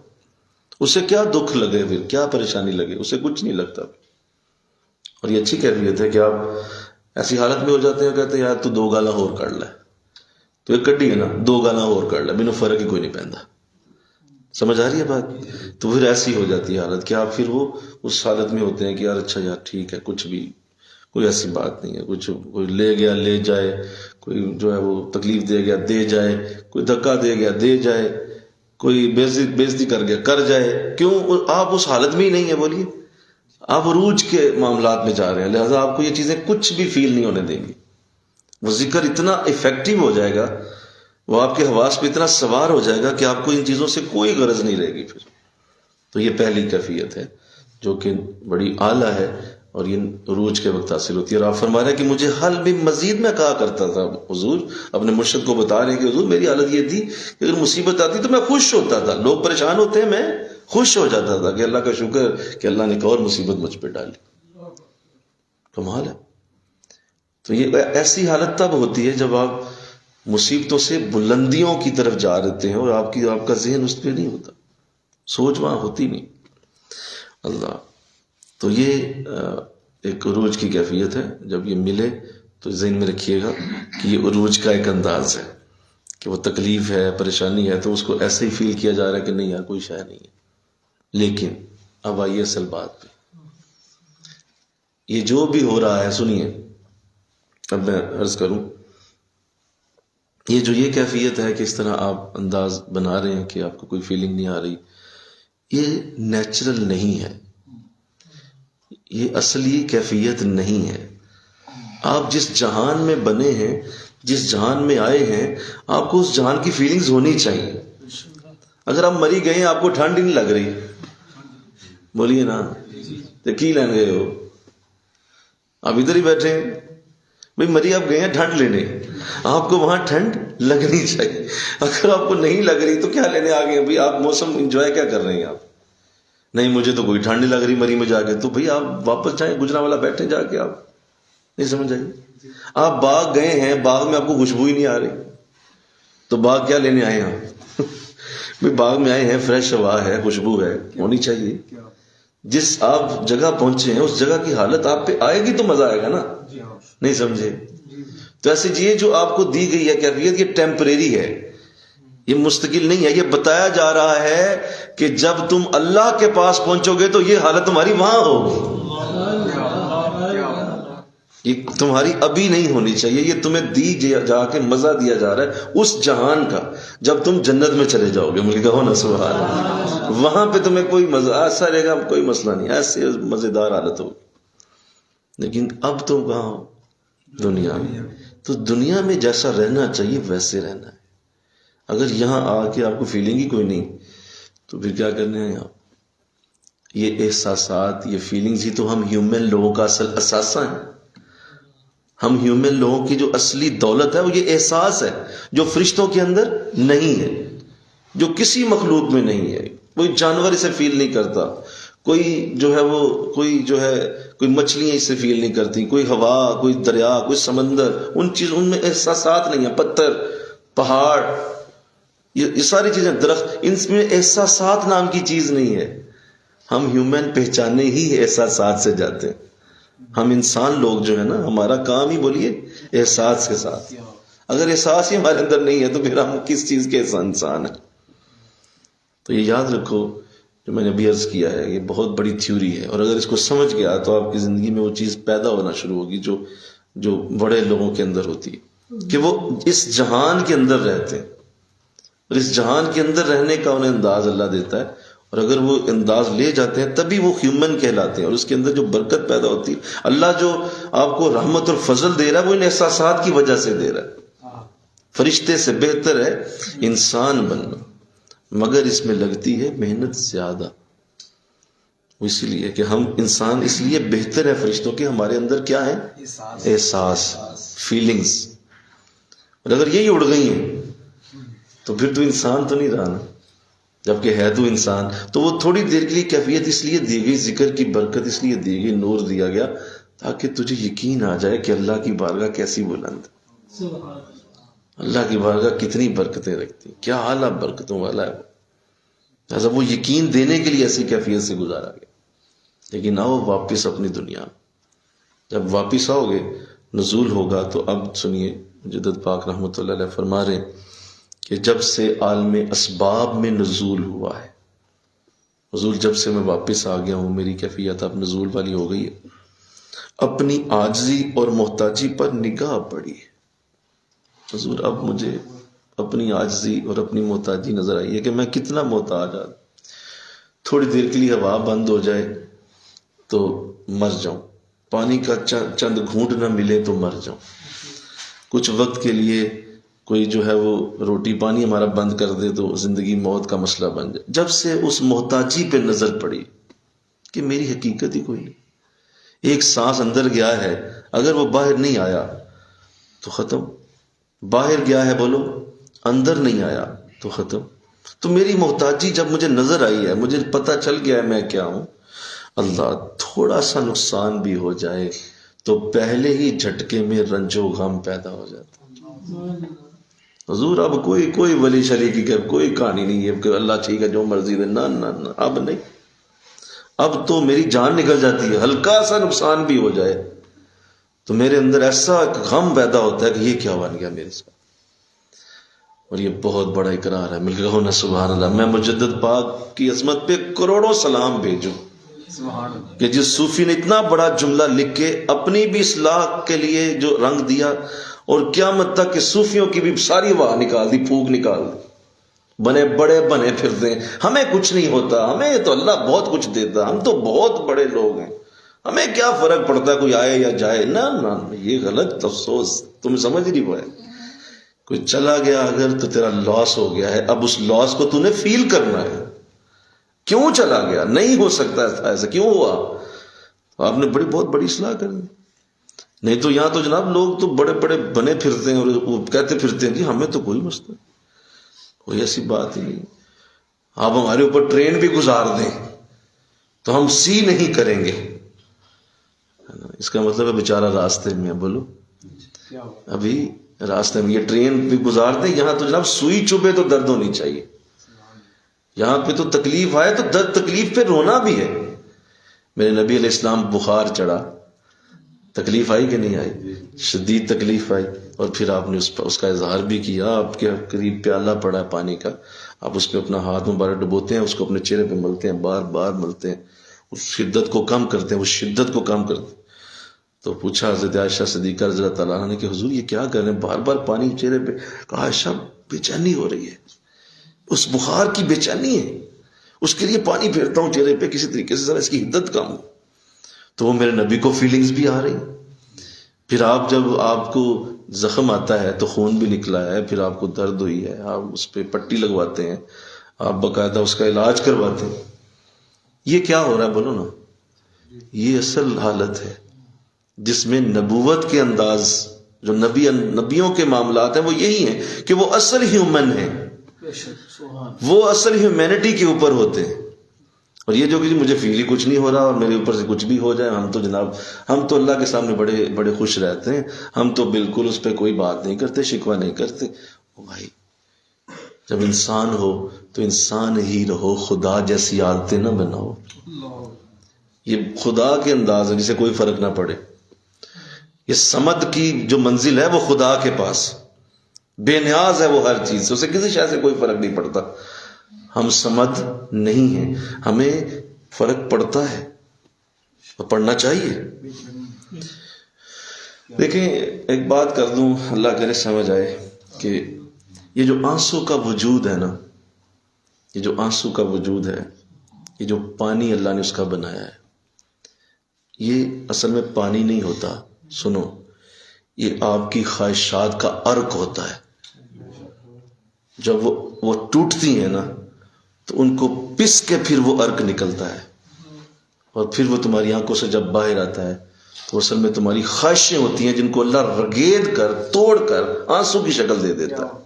اسے کیا دکھ لگے، پھر کیا پریشانی لگے؟ اسے کچھ نہیں لگتا۔ اور یہ اچھی کیفیت ہے کہ آپ ایسی حالت میں ہو جاتے ہیں، کہتے ہیں یار تو 2 گالاں اور کر لے، تو ایک کڈی ہے نا، 2 گالاں اور کر لے، مینوں فرق ہی کوئی نہیں پیندا۔ سمجھ آ رہی ہے بات؟ تو پھر ایسی ہو جاتی ہے حالت کہ آپ پھر وہ اس حالت میں ہوتے ہیں کہ یار اچھا یار ٹھیک ہے، کچھ بھی کوئی ایسی بات نہیں ہے، کچھ کوئی لے گیا لے جائے، کوئی جو ہے وہ تکلیف دے گیا دے جائے، کوئی دھکا دے گیا دے جائے، کوئی بےعزتی کر گیا کر جائے۔ کیوں؟ آپ اس حالت میں ہی نہیں ہے، بولیے، آپ عروج کے معاملات میں جا رہے ہیں، لہٰذا آپ کو یہ چیزیں کچھ بھی فیل نہیں ہونے دیں گی۔ وہ ذکر اتنا افیکٹو ہو جائے گا، وہ آپ کے حواس پہ اتنا سوار ہو جائے گا کہ آپ کو ان چیزوں سے کوئی غرض نہیں رہے گی پھر۔ تو یہ پہلی کیفیت ہے جو کہ بڑی اعلیٰ ہے، اور یہ عروج کے وقت حاصل ہوتی ہے۔ اور آپ فرما رہے ہیں کہ مجھے حل بھی مزید میں کہا کرتا تھا، حضور اپنے مرشد کو بتا رہے ہیں کہ حضور میری حالت یہ تھی کہ اگر مصیبت آتی تو میں خوش ہوتا تھا، لوگ پریشان ہوتے ہیں میں خوش ہو جاتا تھا کہ اللہ کا شکر کہ اللہ نے ایک اور مصیبت مجھ پہ ڈالی۔ کمال ہے۔ تو یہ ایسی حالت تب ہوتی ہے جب آپ مصیبتوں سے بلندیوں کی طرف جا رہتے ہیں اور آپ کا ذہن اس پہ نہیں ہوتا، سوچ وہاں ہوتی نہیں۔ اللہ، تو یہ ایک عروج کی کیفیت ہے۔ جب یہ ملے تو ذہن میں رکھیے گا کہ یہ عروج کا ایک انداز ہے کہ وہ تکلیف ہے، پریشانی ہے، تو اس کو ایسے ہی فیل کیا جا رہا ہے کہ نہیں یار کوئی شے نہیں ہے۔ لیکن اب آئیے اصل بات پہ، یہ جو بھی ہو رہا ہے، سنیے، اب میں عرض کروں، یہ کیفیت ہے کہ اس طرح آپ انداز بنا رہے ہیں کہ آپ کو کوئی فیلنگ نہیں آ رہی، یہ نیچرل نہیں ہے، یہ اصلی کیفیت نہیں ہے۔ آپ جس جہان میں بنے ہیں، جس جہان میں آئے ہیں، آپ کو اس جہان کی فیلنگز ہونی چاہیے۔ اگر آپ مری گئے ہیں، آپ کو ٹھنڈ ہی نہیں لگ رہی، بولیے نا، تو کی لین گئے ہو؟ آپ ادھر ہی بیٹھے ہیں، بھئی مری آپ گئے ہیں ٹھنڈ لینے، آپ کو وہاں ٹھنڈ لگنی چاہیے۔ اگر آپ کو نہیں لگ رہی تو کیا لینے آ گئے ہیں؟ بھئی آپ موسم انجوائے کیا کر رہے ہیں؟ آپ نہیں مجھے تو کوئی ٹھنڈ نہیں لگ رہی مری میں جا کے، تو بھئی آپ واپس جائیں، گجرانوالہ بیٹھیں جا کے۔ آپ نہیں سمجھ آئی؟ آپ باغ گئے ہیں، باغ میں آپ کو خوشبو ہی نہیں آ رہی، تو باغ کیا لینے آئے ہیں آپ؟ بھئی باغ میں آئے ہیں، فریش ہوا ہے، خوشبو ہے، ہونی چاہیے۔ جس آپ جگہ پہنچے ہیں اس جگہ کی حالت آپ پہ آئے گی تو مزہ آئے گا نا، نہیں سمجھے؟ تو ایسے یہ جو آپ کو دی گئی ہے کیفیت، یہ ٹیمپریری ہے، یہ مستقل نہیں ہے۔ یہ بتایا جا رہا ہے کہ جب تم اللہ کے پاس پہنچو گے تو یہ حالت تمہاری وہاں ہوگی، یہ تمہاری ابھی نہیں ہونی چاہیے۔ یہ تمہیں دی جا کے مزہ دیا جا رہا ہے اس جہان کا، جب تم جنت میں چلے جاؤ گے، مجھے کہو نا سبحان اللہ، وہاں پہ تمہیں کوئی مزہ ایسا رہے گا، کوئی مسئلہ نہیں، ایسے مزیدار حالت ہوگی۔ لیکن اب تو کہاں ہو؟ دنیا میں۔ تو دنیا میں جیسا رہنا چاہیے ویسے رہنا ہے۔ اگر یہاں آ کے آپ کو فیلنگ ہی کوئی نہیں تو پھر کیا کرنے ہیں آپ؟ یہ احساسات، یہ فیلنگز ہی تو ہم ہیومن لوگوں کا اصل اثاثہ ہیں۔ ہم ہیومن لوگوں کی جو اصلی دولت ہے وہ یہ احساس ہے، جو فرشتوں کے اندر نہیں ہے، جو کسی مخلوق میں نہیں ہے۔ کوئی جانور اسے فیل نہیں کرتا، کوئی مچھلیاں اسے فیل نہیں کرتی، کوئی ہوا، کوئی دریا، کوئی سمندر، ان میں احساسات نہیں ہیں۔ پتھر، پہاڑ، یہ ساری چیزیں، درخت، ان میں احساسات نام کی چیز نہیں ہے۔ ہم ہیومن پہچانے ہی احساسات سے جاتے ہیں۔ ہم انسان لوگ جو ہے نا، ہمارا کام ہی بولیے احساس کے ساتھ۔ اگر احساس ہی ہمارے اندر نہیں ہے تو پھر ہم کس چیز کے انسان ہیں؟ تو یہ یاد رکھو، جو میں نے ابھی عرض کیا ہے، یہ بہت بڑی تھیوری ہے، اور اگر اس کو سمجھ گیا تو آپ کی زندگی میں وہ چیز پیدا ہونا شروع ہوگی جو بڑے لوگوں کے اندر ہوتی ہے، کہ وہ اس جہان کے اندر رہتے ہیں، اور اس جہان کے اندر رہنے کا انہیں انداز اللہ دیتا ہے، اور اگر وہ انداز لے جاتے ہیں تبھی وہ ہیومن کہلاتے ہیں، اور اس کے اندر جو برکت پیدا ہوتی ہے، اللہ جو آپ کو رحمت اور فضل دے رہا ہے وہ ان احساسات کی وجہ سے دے رہا ہے۔ فرشتے سے بہتر ہے انسان بننا، مگر اس میں لگتی ہے محنت زیادہ۔ اسی لیے کہ ہم انسان اس لیے بہتر ہے فرشتوں کے، ہمارے اندر کیا ہے؟ احساس، فیلنگز۔ اور اگر یہی اڑ گئی ہیں تو پھر تو انسان تو نہیں رہا نا، جبکہ ہے تو انسان. تو وہ تھوڑی دیر کے لیے کیفیت اس لیے دی گئی، ذکر کی برکت اس لیے دی گئی، نور دیا گیا تاکہ تجھے یقین آ جائے کہ اللہ کی بارگاہ کیسی بلند، اللہ کی بارگاہ کتنی برکتیں رکھتی، کیا اعلیٰ برکتوں والا ہے. لہٰذا وہ یقین دینے کے لیے ایسی کیفیت سے گزارا گیا. لیکن آؤ واپس اپنی دنیا، جب واپس آؤ گے نزول ہوگا. تو اب سنیے، مجدد پاک رحمۃ اللہ علیہ فرما رہے کہ جب سے عالم اسباب میں نزول ہوا ہے، حضور جب سے میں واپس آ گیا ہوں میری کیفیت اب نزول والی ہو گئی ہے، اپنی عاجزی اور محتاجی پر نگاہ پڑی ہے. حضور اب مجھے اپنی عاجزی اور اپنی محتاجی نظر آئی ہے کہ میں کتنا محتاج آدمی. تھوڑی دیر کے لیے ہوا بند ہو جائے تو مر جاؤں، پانی کا چند گھونٹ نہ ملے تو مر جاؤں، کچھ وقت کے لیے کوئی جو ہے وہ روٹی پانی ہمارا بند کر دے تو زندگی موت کا مسئلہ بن جائے. جب سے اس محتاجی پہ نظر پڑی کہ میری حقیقت ہی کوئی نہیں، ایک سانس اندر گیا ہے اگر وہ باہر نہیں آیا تو ختم، باہر گیا ہے بولو اندر نہیں آیا تو ختم. تو میری محتاجی جب مجھے نظر آئی ہے، مجھے پتہ چل گیا ہے میں کیا ہوں، اللہ تھوڑا سا نقصان بھی ہو جائے تو پہلے ہی جھٹکے میں رنج و غم پیدا ہو جاتا. حضور اب کوئی ولی شلی کی کوئی کہانی نہیں ہے کہ اللہ ٹھیک ہے جو مرضی دے، نہ نہ نہ، اب نہیں. اب تو میری جان نکل جاتی ہے، ہلکا سا نقصان بھی ہو جائے تو میرے اندر ایسا غم پیدا ہوتا ہے کہ یہ کیا بن گیا میرے ساتھ. اور یہ بہت بڑا اقرار ہے، مل کے کہو نا سبحان اللہ. میں مجدد پاک کی عظمت پہ کروڑوں سلام بھیجوں کہ جس صوفی نے اتنا بڑا جملہ لکھ کے اپنی بھی اصلاح کے لیے جو رنگ دیا، اور قیامت تک کہ صوفیوں کی بھی ساری واہ نکال دی، پھونک نکال دی. بنے بڑے بنے پھرتے ہیں، ہمیں کچھ نہیں ہوتا، ہمیں تو اللہ بہت کچھ دیتا، ہم تو بہت بڑے لوگ ہیں، ہمیں کیا فرق پڑتا ہے کوئی آئے یا جائے. نہ نہ، یہ غلط افسوس، تم سمجھ نہیں پائے. کوئی چلا گیا اگر تو تیرا لاس ہو گیا ہے، اب اس لاس کو تو نے فیل کرنا ہے. کیوں چلا گیا؟ نہیں ہو سکتا ایسا، کیوں ہوا؟ آپ نے بہت بڑی اصلاح کرنی. نہیں تو یہاں تو جناب لوگ تو بڑے بڑے بنے پھرتے ہیں اور وہ کہتے پھرتے ہیں جی ہمیں تو کوئی مسئلہ، کوئی ایسی بات ہی نہیں. آپ ہمارے اوپر ٹرین بھی گزار دیں تو ہم سی نہیں کریں گے. اس کا مطلب ہے بیچارہ راستے میں، بولو ابھی راستے میں یہ ٹرین بھی گزار دیں. یہاں تو جناب سوئی چبھے تو درد ہونی چاہیے، یہاں پہ تو تکلیف آئے تو درد، تکلیف پہ رونا بھی ہے. میرے نبی علیہ السلام بخار چڑھا، تکلیف آئی کہ نہیں آئی؟ شدید تکلیف آئی، اور پھر آپ نے اس کا اظہار بھی کیا. آپ کے قریب پیالہ پڑا ہے پانی کا، آپ اس پہ اپنا ہاتھ مبارک ڈبوتے ہیں، اس کو اپنے چہرے پہ ملتے ہیں، بار بار ملتے ہیں، اس شدت کو کم کرتے ہیں، اس شدت کو کم کرتے ہیں. تو پوچھا حضرت عائشہ صدیقہ رضی اللہ تعالیٰ عنہ نے کہ حضور یہ کیا کر رہے ہیں، بار بار پانی چہرے پہ؟ کہا عائشہ بے چینی ہو رہی ہے، اس بخار کی بے چینی ہے، اس کے لیے پانی پھیرتا ہوں چہرے پہ کسی طریقے سے ذرا اس کی حدت کم ہو. تو وہ میرے نبی کو فیلنگز بھی آ رہی. پھر آپ جب آپ کو زخم آتا ہے تو خون بھی نکلا ہے، پھر آپ کو درد ہوئی ہے، آپ اس پہ پٹی لگواتے ہیں، آپ باقاعدہ اس کا علاج کرواتے ہیں. یہ کیا ہو رہا ہے بولو نا؟ یہ اصل حالت ہے جس میں نبوت کے انداز، جو نبیوں کے معاملات ہیں وہ یہی ہیں کہ وہ اصل ہیومن ہیں، وہ اصل ہیومینٹی کے اوپر ہوتے ہیں. اور یہ جو کہ مجھے فیل ہی کچھ نہیں ہو رہا اور میرے اوپر سے کچھ بھی ہو جائے، ہم تو جناب ہم تو اللہ کے سامنے بڑے بڑے خوش رہتے ہیں، ہم تو بالکل اس پہ کوئی بات نہیں کرتے، شکوہ نہیں کرتے. او بھائی، جب انسان ہو تو انسان ہی رہو، خدا جیسی عادتیں نہ بناؤ. یہ خدا کے انداز ہے جسے کوئی فرق نہ پڑے. یہ سمد کی جو منزل ہے وہ خدا کے پاس بے نیاز ہے، وہ ہر چیز سے، اسے کسی شے سے کوئی فرق نہیں پڑتا. ہم سمد نہیں ہیں، ہمیں فرق پڑتا ہے اور پڑھنا چاہیے. دیکھیں ایک بات کر دوں، اللہ کرے سمجھ آئے، کہ یہ جو آنسو کا وجود ہے نا، یہ جو آنسو کا وجود ہے، یہ جو پانی اللہ نے اس کا بنایا ہے، یہ اصل میں پانی نہیں ہوتا. سنو، یہ آپ کی خواہشات کا عرق ہوتا ہے. جب وہ ٹوٹتی ہیں نا تو ان کو پس کے پھر وہ عرق نکلتا ہے، اور پھر وہ تمہاری آنکھوں سے جب باہر آتا ہے تو اصل میں تمہاری خواہشیں ہوتی ہیں جن کو اللہ رگید کر، توڑ کر آنسو کی شکل دے دیتا ہے.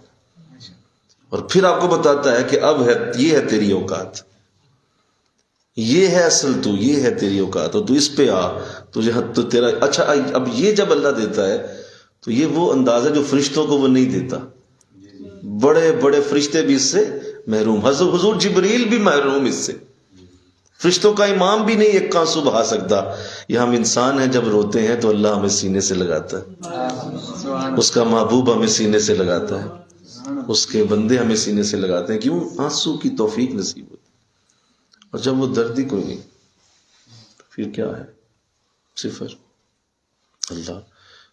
اور پھر آپ کو بتاتا ہے کہ اب ہے یہ ہے تیری اوقات، یہ ہے اصل تو، یہ ہے تیری اوقات، اور تو اس پہ آ، تجھے حد تو تیرا اچھا۔ اب یہ جب اللہ دیتا ہے تو یہ وہ انداز ہے جو فرشتوں کو وہ نہیں دیتا، بڑے بڑے فرشتے بھی اس سے محروم، حضور جبریل بھی محروم اس سے، فرشتوں کا امام بھی نہیں ایک آنسو بہا سکتا۔ یہ ہم انسان ہیں، جب روتے ہیں تو اللہ ہمیں سینے سے لگاتا ہے، اس کا محبوب ہمیں سینے سے لگاتا ہے، اس کے بندے ہمیں سینے سے لگاتے ہیں، کیوں؟ آنسو کی توفیق نصیب ہوتی، اور جب وہ درد ہی کوئی نہیں تو پھر کیا ہے؟ صفر اللہ۔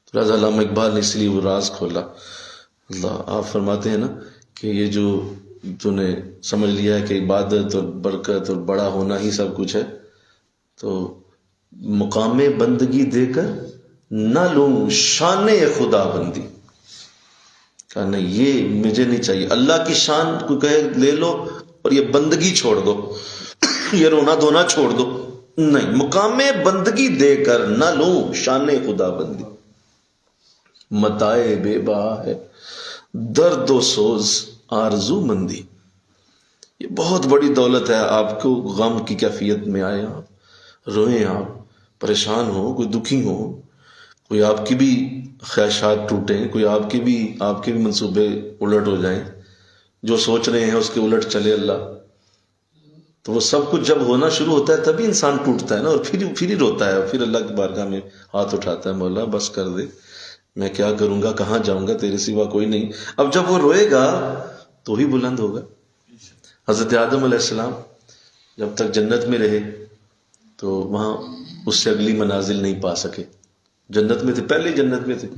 تو لہٰذا علامہ اقبال نے اس لیے وہ راز کھولا۔ اللہ آپ فرماتے ہیں نا کہ یہ جو تو نے سمجھ لیا ہے کہ عبادت اور برکت اور بڑا ہونا ہی سب کچھ ہے، تو مقام بندگی دے کر نہ لوں شان خدا بندی، کہا نہیں یہ مجھے نہیں چاہیے، اللہ کی شان کو کہے لے لو اور یہ بندگی چھوڑ دو، یہ رونا دھونا چھوڑ دو، نہیں، مقام بندگی دے کر نہ لوں شان خدا بندی، متائے بے بہا ہے درد و سوز آرزو مندی۔ یہ بہت بڑی دولت ہے، آپ کو غم کی کیفیت میں آئے، آپ روئیں، آپ پریشان ہو، کوئی دکھی ہو، کوئی آپ کی بھی خواہشات ٹوٹیں، کوئی آپ کے بھی منصوبے الٹ ہو جائیں، جو سوچ رہے ہیں اس کے الٹ چلے اللہ، تو وہ سب کچھ جب ہونا شروع ہوتا ہے تبھی انسان ٹوٹتا ہے نا، اور پھر ہی روتا ہے، اور پھر اللہ کی بارگاہ میں ہاتھ اٹھاتا ہے، مولا بس کر دے، میں کیا کروں گا، کہاں جاؤں گا، تیرے سوا کوئی نہیں۔ اب جب وہ روئے گا تو ہی بلند ہوگا۔ حضرت آدم علیہ السلام جب تک جنت میں رہے تو وہاں اس سے اگلی منازل نہیں پا سکے، جنت میں تھے، پہلے ہی جنت میں تھے،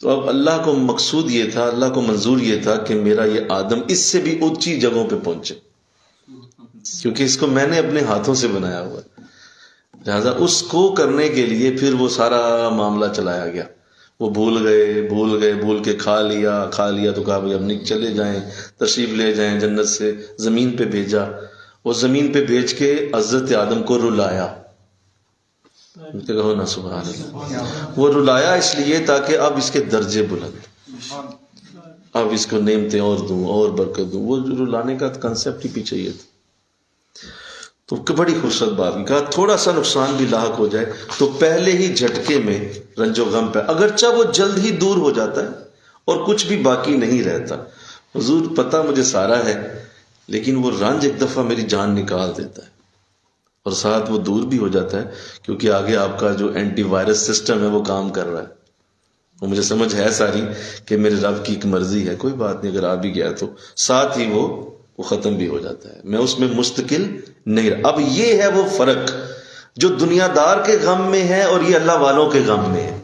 تو اب اللہ کو مقصود یہ تھا، اللہ کو منظور یہ تھا کہ میرا یہ آدم اس سے بھی اونچی جگہوں پہ پہنچے، کیونکہ اس کو میں نے اپنے ہاتھوں سے بنایا ہوا ہے، لہذا اس کو کرنے کے لیے پھر وہ سارا معاملہ چلایا گیا۔ وہ بھول کے کھا لیا تو کہا بھائی اب چلے جائیں، تشریف لے جائیں جنت سے، زمین پہ بھیجا، وہ زمین پہ بھیج کے حضرت آدم کو رلایا، کہو نا سبحان اللہ، وہ رلایا اس لیے تاکہ اب اس کے درجے بلند، اب اس کو نعمتیں اور دوں اور برکت دوں، وہ رلانے کا کنسیپٹ ہی پیچھے یہ تھا۔ تو بڑی خوبصورت بات کہا، تھوڑا سا نقصان بھی لاحق ہو جائے تو پہلے ہی جھٹکے میں رنج و غم پہ، اگرچہ وہ جلد ہی دور ہو جاتا ہے اور کچھ بھی باقی نہیں رہتا، حضور پتہ مجھے سارا ہے لیکن وہ رنج ایک دفعہ میری جان نکال دیتا ہے، اور ساتھ وہ دور بھی ہو جاتا ہے کیونکہ آگے آپ کا جو اینٹی وائرس سسٹم ہے وہ کام کر رہا ہے، وہ مجھے سمجھ ہے ساری کہ میرے رب کی ایک مرضی ہے، کوئی بات نہیں، اگر آ بھی گیا تو ساتھ ہی وہ ختم بھی ہو جاتا ہے، میں اس میں مستقل نہیں رہا۔ اب یہ ہے وہ فرق جو دنیا دار کے غم میں ہے اور یہ اللہ والوں کے غم میں ہے۔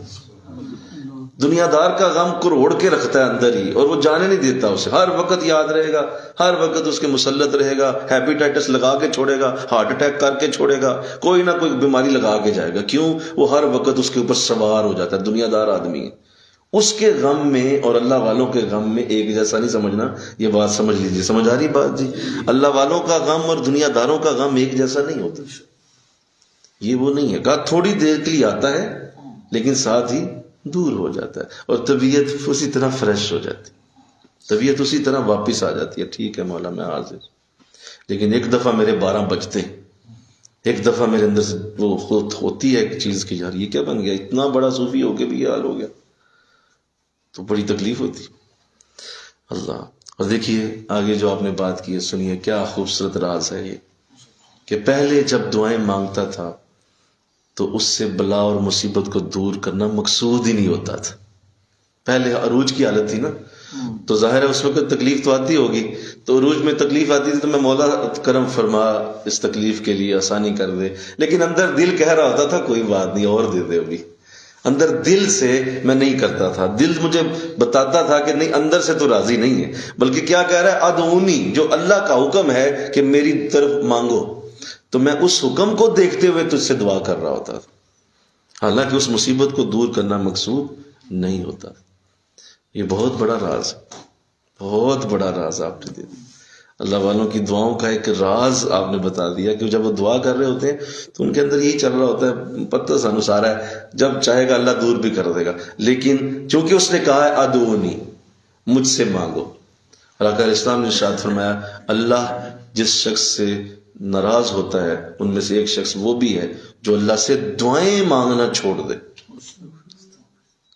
دنیا دار کا غم کروڑ کے رکھتا ہے اندر ہی، اور وہ جانے نہیں دیتا اسے، ہر وقت یاد رہے گا، ہر وقت اس کے مسلط رہے گا، ہیپیٹائٹس لگا کے چھوڑے گا، ہارٹ اٹیک کر کے چھوڑے گا، کوئی نہ کوئی بیماری لگا کے جائے گا، کیوں؟ وہ ہر وقت اس کے اوپر سوار ہو جاتا ہے، دنیا دار آدمی ہے۔ اس کے غم میں اور اللہ والوں کے غم میں ایک جیسا نہیں سمجھنا، یہ بات سمجھ لیجیے، سمجھ آ رہی بات جی؟ اللہ والوں کا غم اور دنیا داروں کا غم ایک جیسا نہیں ہوتا، یہ وہ نہیں ہے، کہا تھوڑی دیر کے لیے آتا ہے لیکن ساتھ ہی دور ہو جاتا ہے، اور طبیعت اسی طرح فریش ہو جاتی، طبیعت اسی طرح واپس آ جاتی ہے، ٹھیک ہے مولا میں حاضر، لیکن ایک دفعہ میرے 12 بجتے، ایک دفعہ میرے اندر سے وہ ہوتی ہے ایک چیز کہ یار یہ کیا بن گیا، اتنا بڑا صوفی ہو کے بھی یہ حال ہو گیا، تو بڑی تکلیف ہوتی اللہ۔ اور دیکھیے آگے جو آپ نے بات کی ہے، سنیے کیا خوبصورت راز ہے یہ، کہ پہلے جب دعائیں مانگتا تھا تو اس سے بلا اور مصیبت کو دور کرنا مقصود ہی نہیں ہوتا تھا، پہلے عروج کی حالت تھی نا، تو ظاہر ہے اس وقت تکلیف تو آتی ہوگی، تو عروج میں تکلیف آتی تھی تو میں مولا کرم فرما اس تکلیف کے لیے آسانی کر دے، لیکن اندر دل کہہ رہا ہوتا تھا کوئی بات نہیں اور دے دے، ابھی اندر دل سے میں نہیں کرتا تھا، دل مجھے بتاتا تھا کہ نہیں اندر سے تو راضی نہیں ہے، بلکہ کیا کہہ رہا ہے، ادعونی، جو اللہ کا حکم ہے کہ میری طرف مانگو، تو میں اس حکم کو دیکھتے ہوئے تجھ سے دعا کر رہا ہوتا تھا، حالانکہ اس مصیبت کو دور کرنا مقصود نہیں ہوتا۔ یہ بہت بڑا راز، بہت بڑا راز آپ نے دے دیا، اللہ والوں کی دعاؤں کا ایک راز آپ نے بتا دیا کہ جب وہ دعا کر رہے ہوتے ہیں تو ان کے اندر یہی چل رہا ہوتا ہے، پتہ سانو سارا ہے، جب چاہے گا اللہ دور بھی کر دے گا، لیکن چونکہ اس نے کہا ہے ادعونی، مجھ سے مانگو، آقا اسلام نے ارشاد فرمایا اللہ جس شخص سے ناراض ہوتا ہے ان میں سے ایک شخص وہ بھی ہے جو اللہ سے دعائیں مانگنا چھوڑ دے.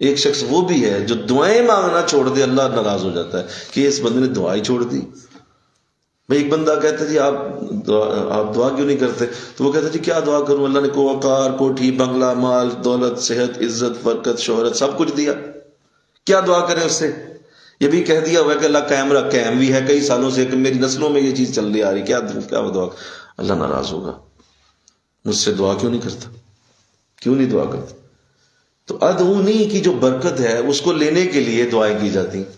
ایک شخص وہ بھی ہے جو دعائیں مانگنا چھوڑ دے، اللہ ناراض ہو جاتا ہے کہ اس بندے نے دعائیں چھوڑ دی. بھائی ایک بندہ کہتا ہے جی آپ دعا کیوں نہیں کرتے؟ تو وہ کہتا ہے جی کیا دعا کروں، اللہ نے کو وقار، کوٹھی، بنگلہ، مال، دولت، صحت، عزت، برکت، شہرت سب کچھ دیا، کیا دعا کریں اس سے؟ یہ بھی کہہ دیا ہوا ہے کہ اللہ قائم رکھ، قائم بھی ہے کئی سالوں سے کہ میری نسلوں میں یہ چیز چل رہی آ رہی، کیا دعا؟ اللہ ناراض ہوگا، مجھ سے دعا کیوں نہیں کرتا، کیوں نہیں دعا کرتا؟ تو ادعونی کی جو برکت ہے اس کو لینے کے لیے دعائیں کی جاتی ہیں.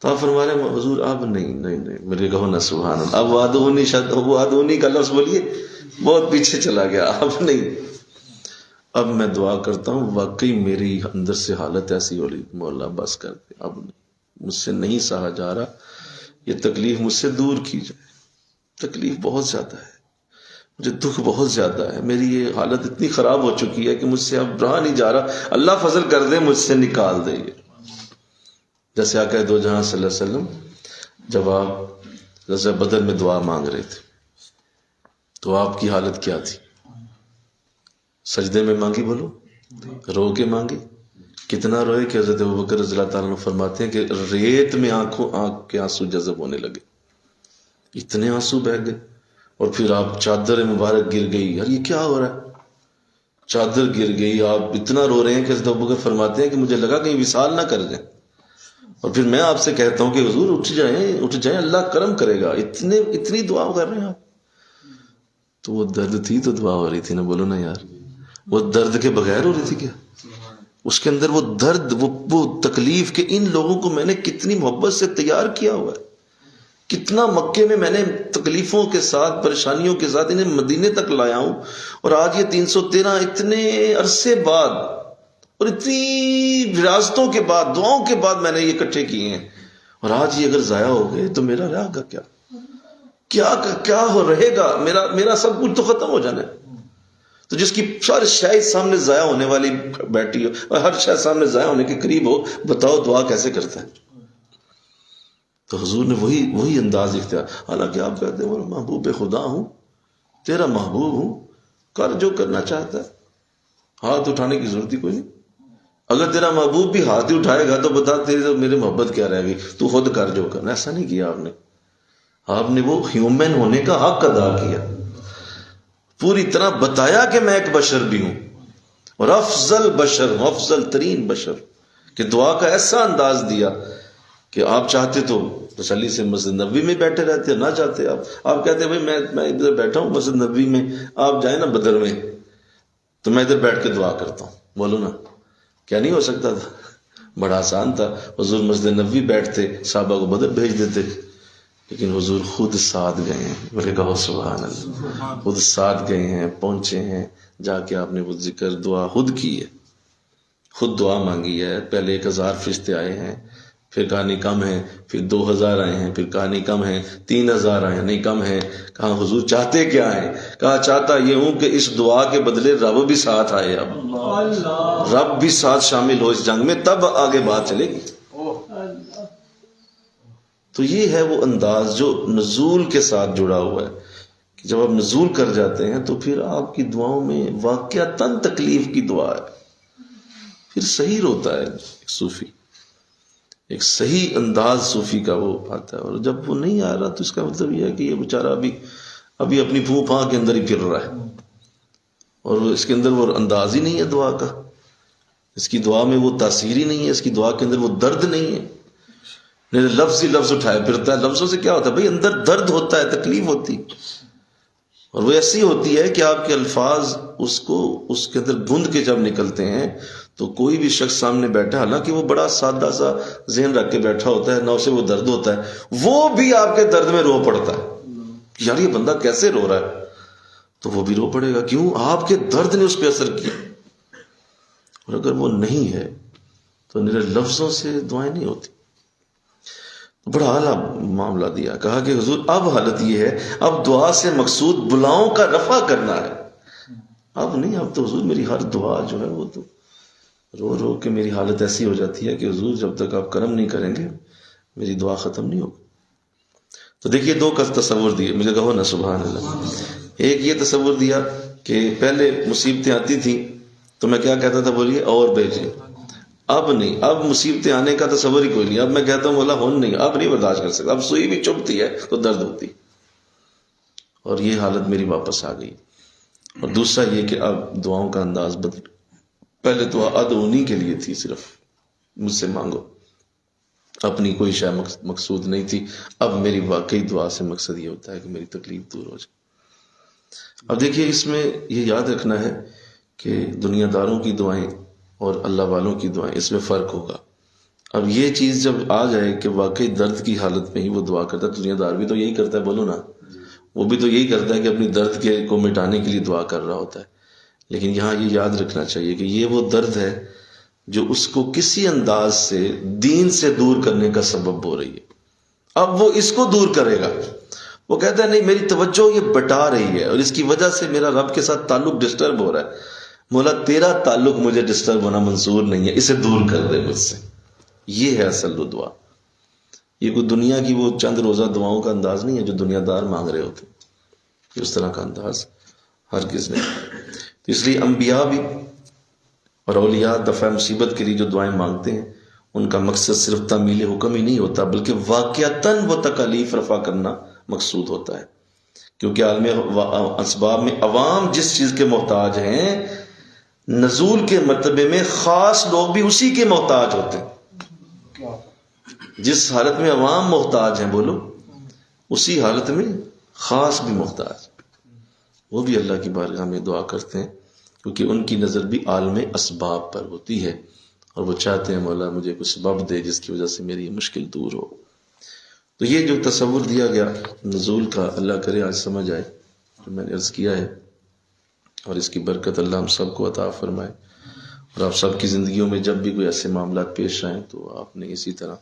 تو آپ فرما رہے ہیں حضور اب نہیں میرے کہو نا سبحان اللہ، اب ادعونی کا لفظ بولیے بہت پیچھے چلا گیا، اب نہیں، اب میں دعا کرتا ہوں واقعی میری اندر سے حالت ایسی ہو رہی مولا بس کر دے، اب مجھ سے نہیں سہا جا رہا، یہ تکلیف مجھ سے دور کی جائے، تکلیف بہت زیادہ ہے، مجھے دکھ بہت زیادہ ہے، میری یہ حالت اتنی خراب ہو چکی ہے کہ مجھ سے اب رہا نہیں جا رہا، اللہ فضل کر دے مجھ سے نکال دے. جیسے آقا دو جہاں صلی اللہ علیہ وسلم جب آپ غزوہ بدر میں دعا مانگ رہے تھے تو آپ کی حالت کیا تھی؟ سجدے میں مانگی، بولو رو کے مانگی، کتنا روئے کہ حضرت ابوبکر رضی اللہ تعالیٰ عنہ فرماتے ہیں کہ ریت میں آنکھ کے آنسو جذب ہونے لگے، اتنے آنسو بہہ گئے. اور پھر آپ چادر مبارک گر گئی، یار یہ کیا ہو رہا ہے، چادر گر گئی، آپ اتنا رو رہے ہیں کہ حضرت ابوبکر فرماتے ہیں کہ مجھے لگا کہیں وصال نہ کر جائیں. اور پھر میں آپ سے کہتا ہوں کہ حضور اٹھ جائیں اللہ کرم کرے گا، اتنی دعا کر رہے ہیں آپ. تو وہ درد تھی تو دعا ہو رہی تھی نا، بولو نا یار، وہ درد کے بغیر ہو رہی تھی کیا؟ اس کے اندر وہ درد، وہ تکلیف کہ ان لوگوں کو میں نے کتنی محبت سے تیار کیا ہوا ہے، کتنا مکے میں نے تکلیفوں کے ساتھ پریشانیوں کے ساتھ انہیں مدینے تک لایا ہوں، اور آج یہ 313 اتنے عرصے بعد اور اتنی ریاستوں کے بعد، دعاؤں کے بعد میں نے یہ اکٹھے کیے ہیں، اور آج یہ اگر ضائع ہو گئے تو میرا رہے گا کیا ہو رہے گا، میرا سب کچھ تو ختم ہو جانا ہے. تو جس کی ہر شے سامنے ضائع ہونے والی بیٹھی ہو اور ہر شے سامنے ضائع ہونے کے قریب ہو، بتاؤ دعا کیسے کرتا ہے؟ تو حضور نے وہی انداز اختیار، حالانکہ آپ کہتے ہیں وہ محبوب خدا ہوں، تیرا محبوب ہوں، کر جو کرنا چاہتا ہے، ہاتھ اٹھانے کی ضرورت ہی کوئی نہیں. اگر تیرا محبوب بھی ہاتھ ہی اٹھائے گا تو بتا تیرے میرے محبت کیا رہے گی، تو خود کر جو کرنا. ایسا نہیں کیا آپ نے وہ ہیومن ہونے کا حق ادا کیا، پوری طرح بتایا کہ میں ایک بشر بھی ہوں، اور افضل بشر، افضل ترین بشر، کہ دعا کا ایسا انداز دیا کہ آپ چاہتے تو تسلی سے مسجد نبوی میں بیٹھے رہتے، نہ چاہتے آپ کہتے ہیں بھائی میں ادھر بیٹھا ہوں مسجد نبوی میں، آپ جائیں نا بدر میں تو میں ادھر بیٹھ کے دعا کرتا ہوں، بولو نا کیا نہیں ہو سکتا تھا؟ بڑا آسان تھا، حضور مسجد نبوی بیٹھتے، صحابہ کو بدر بھیج دیتے، لیکن حضور خود ساتھ گئے ہیں، بولے کہو سبحان اللہ، خود ساتھ گئے ہیں، پہنچے ہیں، جا کے آپ نے وہ ذکر دعا خود کی ہے، خود دعا مانگی ہے. پہلے 1000 فرشتے آئے ہیں، پھر کہا نہیں کم ہیں، پھر 2000 آئے ہیں، پھر کہا نہیں کم ہیں، 3000 آئے ہیں، نہیں کم ہیں. کہا حضور چاہتے کیا ہیں؟ کہا چاہتا یہ ہوں کہ اس دعا کے بدلے رب بھی ساتھ آئے، اب رب بھی ساتھ شامل ہو اس جنگ میں، تب آگے بات چلے گی. تو یہ ہے وہ انداز جو نزول کے ساتھ جڑا ہوا ہے، کہ جب آپ نزول کر جاتے ہیں تو پھر آپ کی دعاؤں میں واقعتاً تکلیف کی دعا ہے، پھر صحیح روتا ہے ایک صوفی، ایک صحیح انداز صوفی کا وہ آتا ہے. اور جب وہ نہیں آ رہا تو اس کا مطلب یہ ہے کہ یہ بیچارہ ابھی اپنی پھو پھاں کے اندر ہی پھر رہا ہے، اور اس کے اندر وہ انداز ہی نہیں ہے دعا کا، اس کی دعا میں وہ تاثیر ہی نہیں ہے، اس کی دعا کے اندر وہ درد نہیں ہے، لفظ ہی لفظ اٹھائے پھرتا ہے. لفظوں سے کیا ہوتا ہے بھائی؟ اندر درد ہوتا ہے، تکلیف ہوتی، اور وہ ایسی ہوتی ہے کہ آپ کے الفاظ اس کے اندر گند کے جب نکلتے ہیں تو کوئی بھی شخص سامنے بیٹھا، حالانکہ وہ بڑا سادہ سا ذہن رکھ کے بیٹھا ہوتا ہے، نہ اسے وہ درد ہوتا ہے، وہ بھی آپ کے درد میں رو پڑتا ہے، یار یہ بندہ کیسے رو رہا ہے، تو وہ بھی رو پڑے گا. کیوں؟ آپ کے درد نے اس پہ اثر کیا. اور اگر وہ نہیں ہے تو میرے لفظوں سے دعائیں نہیں ہوتی. بڑا اعلیٰ معاملہ دیا، کہا کہ حضور اب حالت یہ ہے، اب دعا سے مقصود بلاؤں کا رفع کرنا ہے، اب نہیں، اب تو حضور میری ہر دعا جو ہے وہ تو رو رو کے میری حالت ایسی ہو جاتی ہے کہ حضور جب تک آپ کرم نہیں کریں گے میری دعا ختم نہیں ہوگی. تو دیکھیے دو کا تصور دیے، مجھے کہو نا سبحان اللہ. ایک یہ تصور دیا کہ پہلے مصیبتیں آتی تھیں تو میں کیا کہتا تھا بولیے، اور بھیجیں. اب نہیں، اب مصیبتیں آنے کا تصور ہی کوئی نہیں. اب میں کہتا ہوں مولا ہون نہیں، اب نہیں برداشت کر سکتا. اب سوئی بھی چبھتی ہے تو درد ہوتی، اور یہ حالت میری واپس آ گئی. اور دوسرا یہ کہ اب دعاؤں کا انداز بدل. پہلے دعا ادعونی کے لیے تھی، صرف مجھ سے مانگو، اپنی کوئی شے مقصود نہیں تھی. اب میری واقعی دعا سے مقصد یہ ہوتا ہے کہ میری تکلیف دور ہو جائے. اب دیکھیے اس میں یہ یاد رکھنا ہے کہ دنیا داروں کی دعائیں اور اللہ والوں کی دعائیں، اس میں فرق ہوگا. اب یہ چیز جب آ جائے کہ واقعی درد کی حالت میں ہی وہ دعا کرتا ہے، دنیا دار بھی تو یہی کرتا ہے، بولو نا، وہ بھی تو یہی کرتا ہے کہ اپنی درد کو مٹانے کے لیے دعا کر رہا ہوتا ہے. لیکن یہاں یہ یاد رکھنا چاہیے کہ یہ وہ درد ہے جو اس کو کسی انداز سے دین سے دور کرنے کا سبب ہو رہی ہے. اب وہ اس کو دور کرے گا. وہ کہتا ہے نہیں، میری توجہ یہ بٹا رہی ہے اور اس کی وجہ سے میرا رب کے ساتھ تعلق ڈسٹرب ہو رہا ہے. مولا تیرا تعلق مجھے ڈسٹرب ہونا منظور نہیں ہے، اسے دور کر دے مجھ سے. یہ ہے اصل دعا. یہ کوئی دنیا کی وہ چند روزہ دعاؤں کا انداز نہیں ہے جو دنیا دار مانگ رہے ہوتے. اس طرح کا انداز ہرگز نہیں. تو اس لیے انبیاء بھی اور اولیاء دفع مصیبت کے لیے جو دعائیں مانگتے ہیں، ان کا مقصد صرف تعمیل حکم ہی نہیں ہوتا، بلکہ واقعتاً وہ تکالیف رفع کرنا مقصود ہوتا ہے. کیونکہ عالم اسباب میں عوام جس چیز کے محتاج ہیں، نزول کے مرتبے میں خاص لوگ بھی اسی کے محتاج ہوتے ہیں. جس حالت میں عوام محتاج ہیں، بولو، اسی حالت میں خاص بھی محتاج، وہ بھی اللہ کی بارگاہ میں دعا کرتے ہیں، کیونکہ ان کی نظر بھی عالم اسباب پر ہوتی ہے اور وہ چاہتے ہیں مولا مجھے کوئی سبب دے جس کی وجہ سے میری یہ مشکل دور ہو. تو یہ جو تصور دیا گیا نزول کا، اللہ کرے آج سمجھ آئے جو میں نے عرض کیا ہے، اور اس کی برکت اللہ ہم سب کو عطا فرمائے. اور آپ سب کی زندگیوں میں جب بھی کوئی ایسے معاملات پیش آئیں تو آپ نے اسی طرح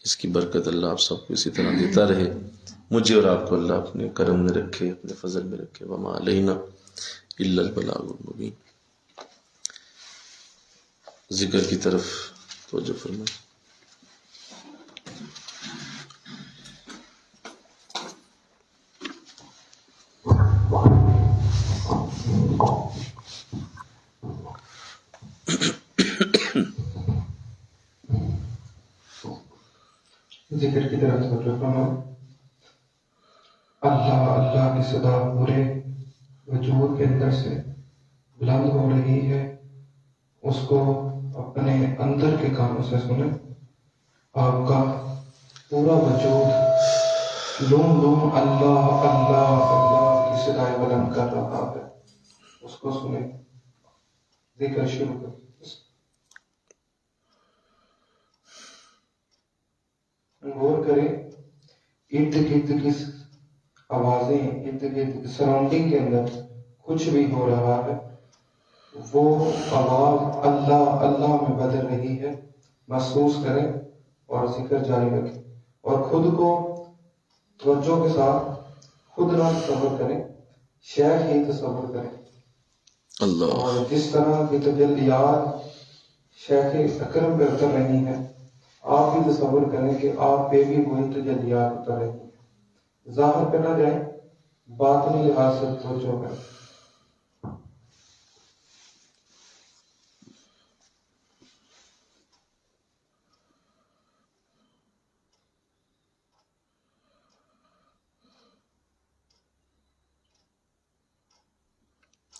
اس کی برکت اللہ آپ سب کو اسی طرح دیتا رہے. مجھے اور آپ کو اللہ اپنے کرم میں رکھے، اپنے فضل میں رکھے. وما علینا الا البلاغ المبین. ذکر کی طرف توجہ فرمائیں. ذکر کی طرف توجہ فرمائیں. اللہ اللہ کی صدا پورے وجود کے اندر سے بلند ہو رہی ہے. اس کو اپنے اندر کے کانوں سے سنیں. آپ کا پورا وجود لوم لوم اللہ اللہ اللہ کی صدائیں بلند کر رہا ہے. اس کو سنیں. ذکر شروع کریں. غور کریں ارد گرد کی آوازیں، ارد گرد سراؤنڈنگ کے اندر کچھ بھی ہو رہا ہے، وہ آواز اللہ اللہ میں بدل رہی ہے. محسوس کریں اور ذکر جاری رکھیں. اور خود کو توجہ کے ساتھ خود نہ تصور کریں، شیخ ہی تصور کریں. اللہ. اور جس طرح کی تجلیات شیخ اکرم پہ اتر رہی ہیں، آپ بھی تصور کریں کہ آپ پہ بھی وہی تجلیات اتر رہی ہیں. ظاہر پہ نہ جائیں، باطنی لحاظ سے توجہ کریں.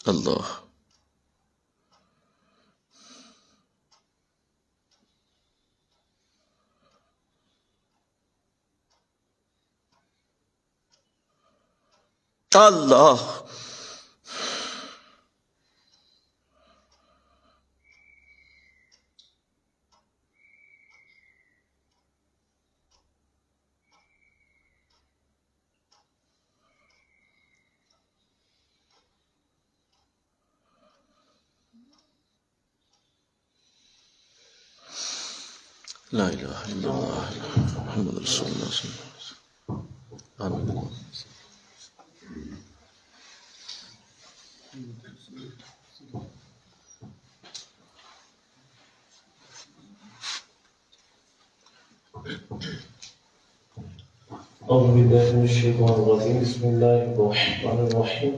اللہ. اللہ. لا الہ الا اللہ محمد رسول اللہ صلی اللہ علیہ وسلم. آمین. أعوذ بالله من الشيطان الرجيم بسم الله الرحمن الرحيم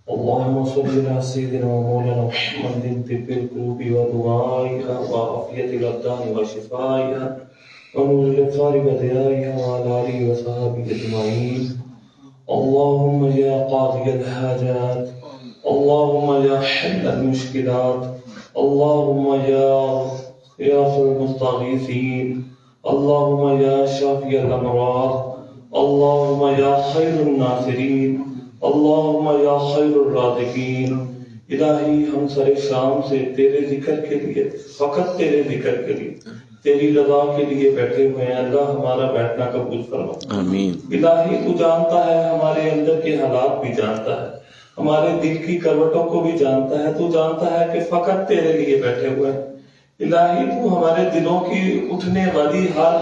اللهم صل على سيدنا ومولانا محمد طب القلوب ودوائها وعافية الأبدان وشفائها ونور الأبصار وضيائها وعلى آله وصحبه أجمعين اللهم يا قاضي الحاجات اللهم يا حل المشكلات اللهم يا غياث المستغيثين اللهم يا شافي الأمراض اللهم يا خير الناصرين اللهم یا خیر الرازقین الہی ہم سر شام سے تیرے ذکر کے لیے فقط تیرے ذکر کے لیے تیری رضا کے لیے بیٹھے ہوئے ہیں اللہ ہمارا بیٹھنا قبول فرما آمین الہی تو جانتا ہے ہمارے اندر کے حالات بھی جانتا ہے ہمارے دل کی کروٹوں کو بھی جانتا ہے تو جانتا ہے کہ فقط تیرے لیے بیٹھے ہوئے ہیں الہی تو ہمارے دلوں کی اٹھنے والی ہر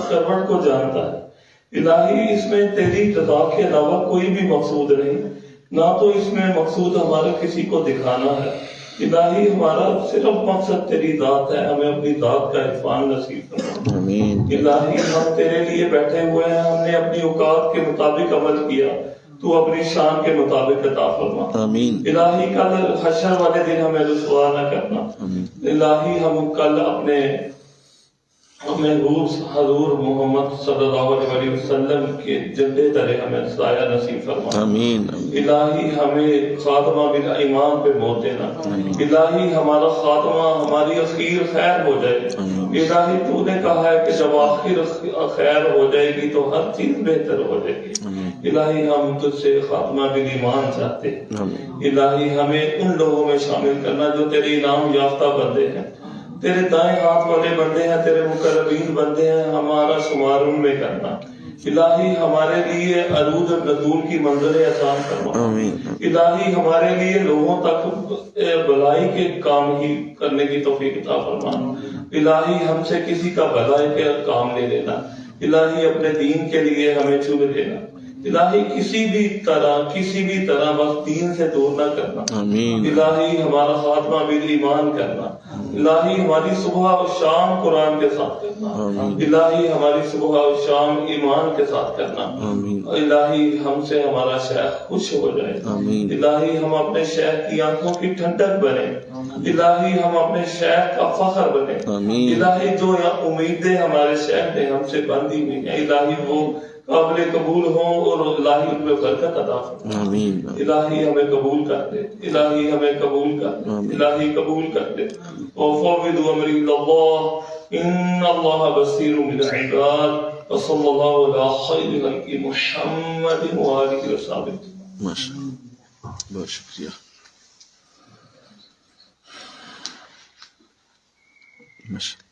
کروٹ کو جانتا ہے الہی اس میں تیری رضا کے علاوہ کوئی بھی مقصود نہیں نہ تو اس میں مقصود ہمارے کسی کو دکھانا ہے الہی ہمارا صرف مقصد تیری ذات ہے ہمیں اپنی ذات کا عرفان نصیب کرنا آمین الہی ہم تیرے لیے بیٹھے ہوئے ہیں ہم نے اپنی اوقات کے مطابق عمل کیا تو اپنی شان کے مطابق عطا فرما آمین الہی کل حشر والے دن ہمیں رسوا نہ کرنا الہی ہم کل اپنے محبوب حضور محمد صلی اللہ علیہ وسلم کے جھنڈے تلے ہمیں سایہ نصیب فرما آمین الہی ہمیں خاتمہ بالایمان پہ موت دینا الہی ہمارا خاتمہ ہماری اخیر خیر ہو جائے الہی تو نے کہا ہے کہ جب آخر خیر ہو جائے گی تو ہر چیز بہتر ہو جائے گی الہی ہم تجھ سے خاتمہ بالایمان چاہتے ہیں الہی ہمیں ان لوگوں میں شامل کرنا جو تیرے انعام یافتہ بندے ہیں تیرے دائیں ہاتھ والے بندے ہیں تیرے مقربین بندے ہیں ہمارا شمار ان میں کرنا الہی ہمارے لیے عروج النزول کی منظر آسان کرنا الہی ہمارے لیے لوگوں تک بھلائی کے کام ہی کرنے کی توفیق عطا فرما الہی ہم سے کسی کا بھلائی کے کام لے لینا الہی اپنے دین کے لیے ہمیں چن لینا الہی کسی بھی طرح بس دین سے دور نہ کرنا الہی ہمارا خاتمہ بالایمان کرنا الہی ہماری صبح و شام قرآن کے ساتھ کرنا الہی ہماری صبح و شام ایمان کے ساتھ کرنا الہی ہم سے ہمارا شیخ خوش ہو جائے الہی ہم اپنے شیخ کی آنکھوں کی ٹھنڈک بنے الہی ہم اپنے شیخ کا فخر بنے الہی جو امیدیں ہمارے شیخ نے ہم سے باندھی ہوئی ہیں الہی وہ قابل قبول ہوں اور الہی ان میں برکت عطا فرما الہی ہمیں قبول کر دے الہی ہمیں قبول کر دے الہی قبول کر دے وفوض امری اللہ ان اللہ بصیر بالعباد وصلی اللہ علی خیر خلق محمد وآلہ وصحبہ ماشاءاللہ بہت شکریہ ماشاءاللہ